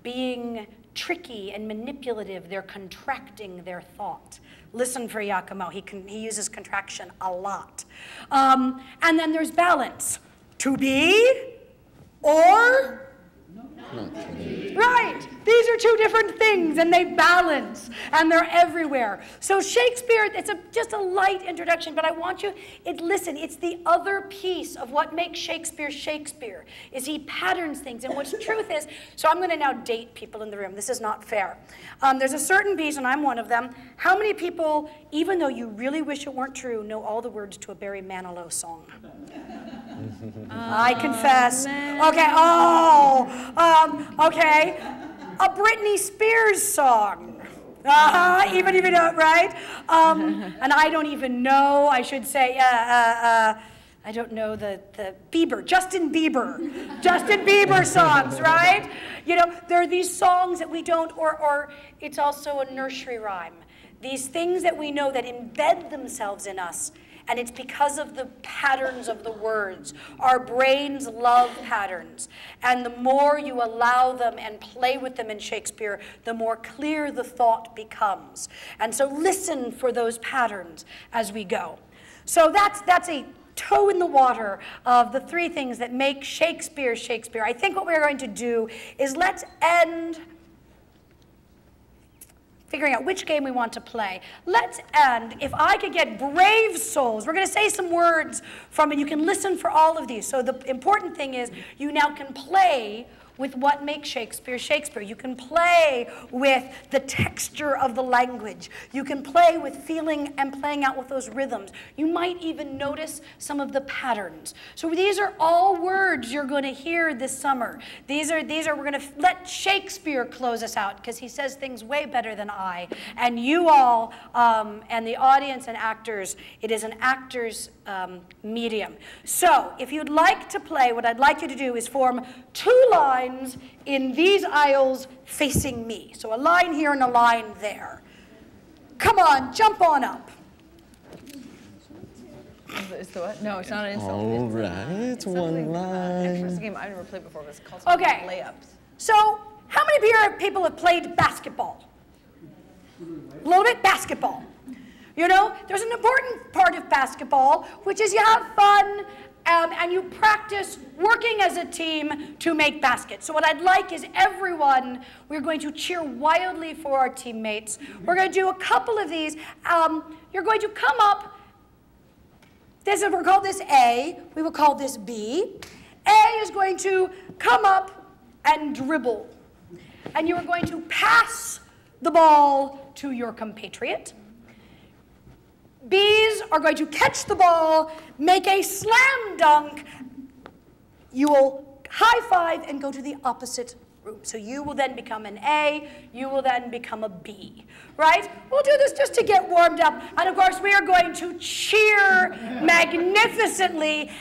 being tricky and manipulative, they're contracting their thought. Listen for Iacchimo, he uses contraction a lot. And then there's balance. To be or not to be. Right. These are 2 different things, and they balance, and they're everywhere. So Shakespeare, it's just a light introduction, but I want you, listen, it's the other piece of what makes Shakespeare Shakespeare, is he patterns things. And what's truth is, so I'm going to now date people in the room. This is not fair. There's a certain piece, and I'm one of them. How many people, even though you really wish it weren't true, know all the words to a Barry Manilow song? I confess. Okay, okay. A Britney Spears song. Even if you don't, right? And I don't even know, I should say, I don't know, the Justin Bieber songs, right? You know, there are these songs that we don't, or it's also a nursery rhyme. These things that we know that embed themselves in us, and it's because of the patterns of the words. Our brains love patterns, and the more you allow them and play with them in Shakespeare, the more clear the thought becomes. And so listen for those patterns as we go. So that's a toe in the water of the three things that make Shakespeare Shakespeare. I think what we're going to do is let's end figuring out which game we want to play. Let's end, if I could get brave souls, we're going to say some words from it. You can listen for all of these. So the important thing is you now can play with what makes Shakespeare Shakespeare. You can play with the texture of the language. You can play with feeling and playing out with those rhythms. You might even notice some of the patterns. So these are all words you're going to hear this summer. These are we're going to let Shakespeare close us out because he says things way better than I. And you all, and the audience and actors, it is an actor's medium. So if you'd like to play, what I'd like you to do is form two lines in these aisles facing me. So a line here and a line there. Come on, jump on up. It's the what? No, it's not an insult. All right, it's one line. It's a game I've never played before, but it's called layups. So how many people have played basketball? A little bit basketball. You know, there's an important part of basketball, which is you have fun and you practice working as a team to make baskets. So what I'd like is everyone, we're going to cheer wildly for our teammates. We're going to do a couple of these. You're going to come up. We'll call this A. We will call this B. A is going to come up and dribble. And you're going to pass the ball to your compatriot. B's are going to catch the ball, make a slam dunk. You will high five and go to the opposite room. So you will then become an A, you will then become a B, right? We'll do this just to get warmed up. And of course, we are going to cheer magnificently.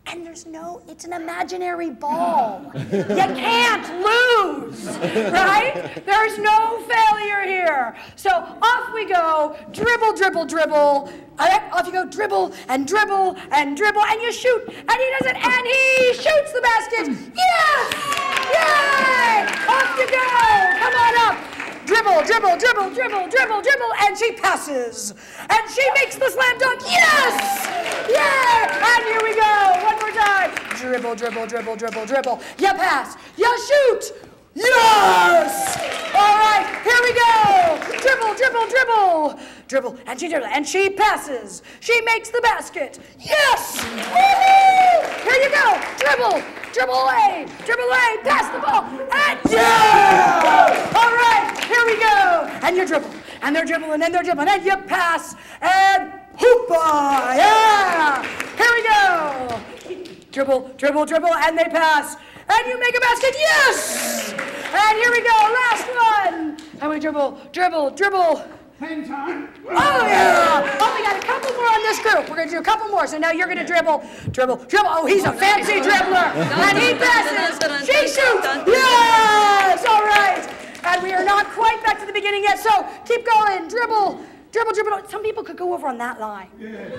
And it's an imaginary ball. You can't lose, right? There's no failure here. So off we go, dribble, dribble, dribble. All right, off you go, dribble, and dribble, and dribble, and you shoot. And he does it, and he shoots the basket. Yes! Yay! Off you go, come on up. Dribble, dribble, dribble, dribble, dribble, dribble, and she passes. And she makes the slam dunk. Yes! Yeah! And here we go. One more time. Dribble, dribble, dribble, dribble, dribble. You pass. You shoot. Yes! All right, here we go. Dribble, dribble, dribble. Dribble, and she dribbles, and she passes. She makes the basket. Yes! Woo-hoo! Here you go. Dribble, dribble away, pass the ball, and yeah! All right, here we go. And you dribble, and they're dribbling, and they're dribbling, and you pass, and hoopah! Yeah! Here we go. Dribble, dribble, dribble, and they pass. And you make a basket, yes! And here we go, last one. And we dribble, dribble, dribble. Hang time. Oh, yeah. Oh, we got a couple more on this group. We're going to do a couple more. So now you're going to dribble, dribble, dribble. Oh, he's a fancy dribbler. And he passes. She shoots. Yes! All right. And we are not quite back to the beginning yet. So keep going. Dribble, dribble, dribble. Some people could go over on that line.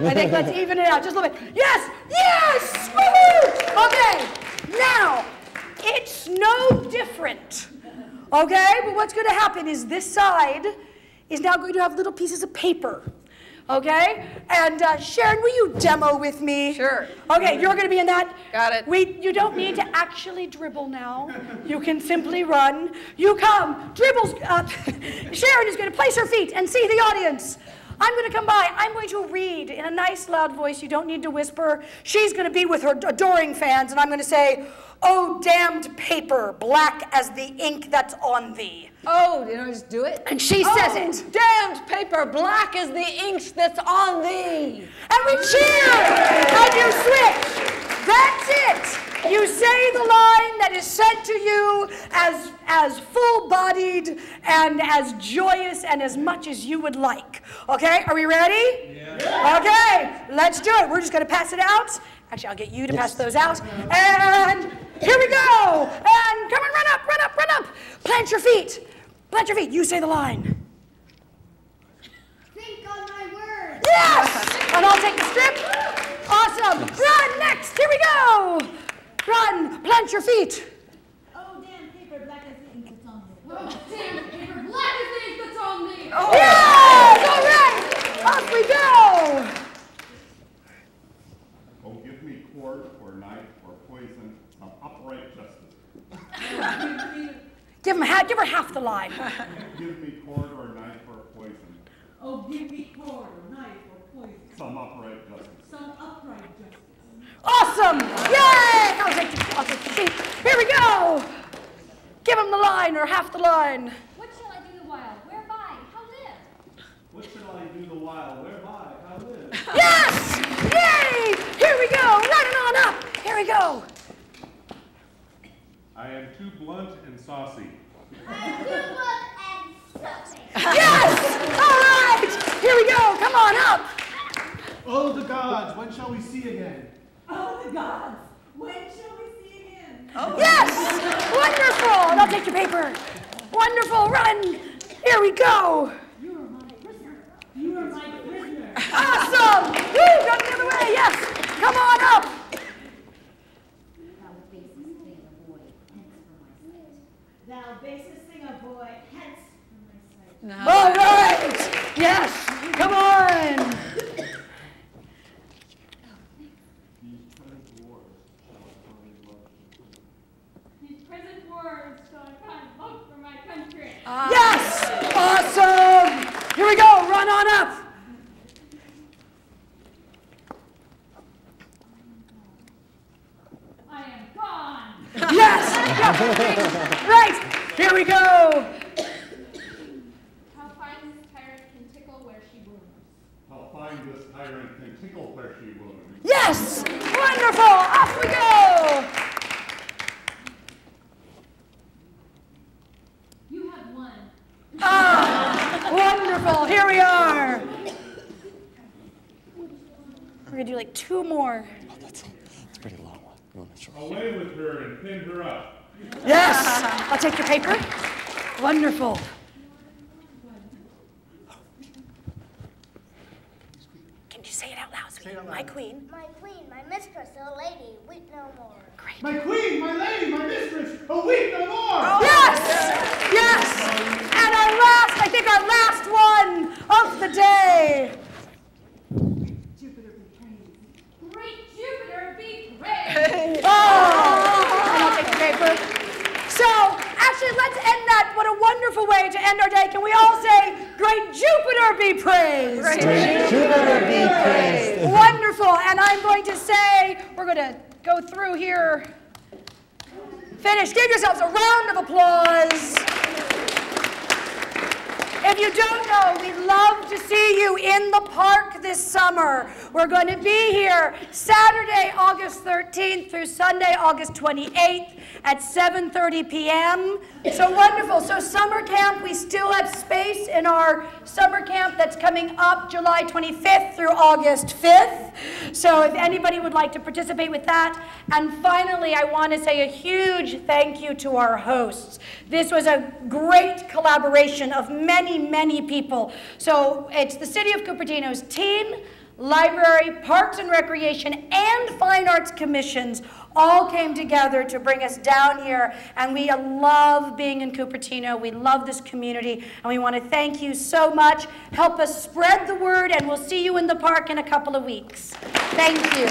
I think let's even it out just a little bit. Yes! Yes! Woo-hoo! Okay. Now, it's no different. Okay? But what's going to happen is this side is now going to have little pieces of paper, okay? And Sharon, will you demo with me? Sure. Okay, you're going to be in that. Got it. You don't need to actually dribble now. You can simply run. You come, dribbles. Sharon is going to place her feet and see the audience. I'm going to come by. I'm going to read in a nice loud voice. You don't need to whisper. She's going to be with her adoring fans, and I'm going to say, "Oh, damned paper, black as the ink that's on thee." Oh, did I just do it? And she says it. Damned paper, black as the ink that's on thee. And we cheer. And you switch. That's it. You say the line that is said to you as full-bodied and as joyous and as much as you would like. Okay, are we ready? Yeah. Okay, let's do it. We're just going to pass it out. Actually, I'll get you to pass those out. And here we go. And come on, run up, run up, run up. Plant your feet. Plant your feet. You say the line. Think on my words. Yes! And I'll take the strip. Awesome. Run next. Here we go. Run. Plant your feet. Oh, damn paper, black as the ink that's on me. Oh, damn paper, black as the ink that's on me. Oh. Yes! All right. Off we go. Oh, give me cord or knife or poison, some upright justice. Give her half the line. Give me cord or knife or poison, Oh, give me cord or knife or poison. some upright justice. Some upright justice. Awesome! Yay! I'll take the sheet. Here we go. Give him the line or half the line. What shall I do the while? Whereby? How live? What shall I do the while? Whereby? How live? Yes! Yay! Here we go. Running on up. Here we go. I am too blunt and saucy. I'm too good and saucy. Yes! All right. Here we go. Come on up. Oh, the gods, when shall we see again? Oh, the gods! When shall we see again? Yes! Wonderful. And I'll take your paper. Wonderful. Run. Here we go. You are my prisoner. You are my prisoner. Awesome. Woo! Go the other way. Yes. Come on up. Thou basest thing of boy, hence from my sight. All right. Yes. Come on. These present wars shall I find love for my country. Yes. Awesome. Here we go. Run on up. I am gone. Yes. Right. Here we go. How fine this tyrant can tickle where she wounds. I'll find this tyrant can tickle where she wounds. Yes. Wonderful. Off we go. You have won. Ah, wonderful. Here we are. We're going to do like two more. Oh, that's a pretty long one. You want to show? Away with her and pin her up. Yes. I'll take your paper. Wonderful. Can you say it out loud, sweetie? My queen. My queen, my mistress, a lady, weep no more. Great. My queen, my lady, my mistress, a weep no more! Yes! Yes! And I think our last one of the day. Jupiter be praised. Great Jupiter be praised. Oh! And I'll take the paper. So, actually, let's end that. What a wonderful way to end our day. Can we all say, Great Jupiter be praised? Great Jupiter be praised. Wonderful. And I'm going to say, we're going to go through here. Finish. Give yourselves a round of applause. If you don't know, we'd love to see you in the park this summer. We're going to be here Saturday, August 13th through Sunday, August 28th at 7:30 p.m. So wonderful. So summer camp, we still have space in our summer camp that's coming up July 25th through August 5th. So if anybody would like to participate with that. And finally, I want to say a huge thank you to our hosts. This was a great collaboration of many, many people. So it's the City of Cupertino's Teen, Library, Parks and Recreation, and Fine Arts Commissions all came together to bring us down here, and we love being in Cupertino. We love this community, and we want to thank you so much. Help us spread the word, and we'll see you in the park in a couple of weeks. Thank you.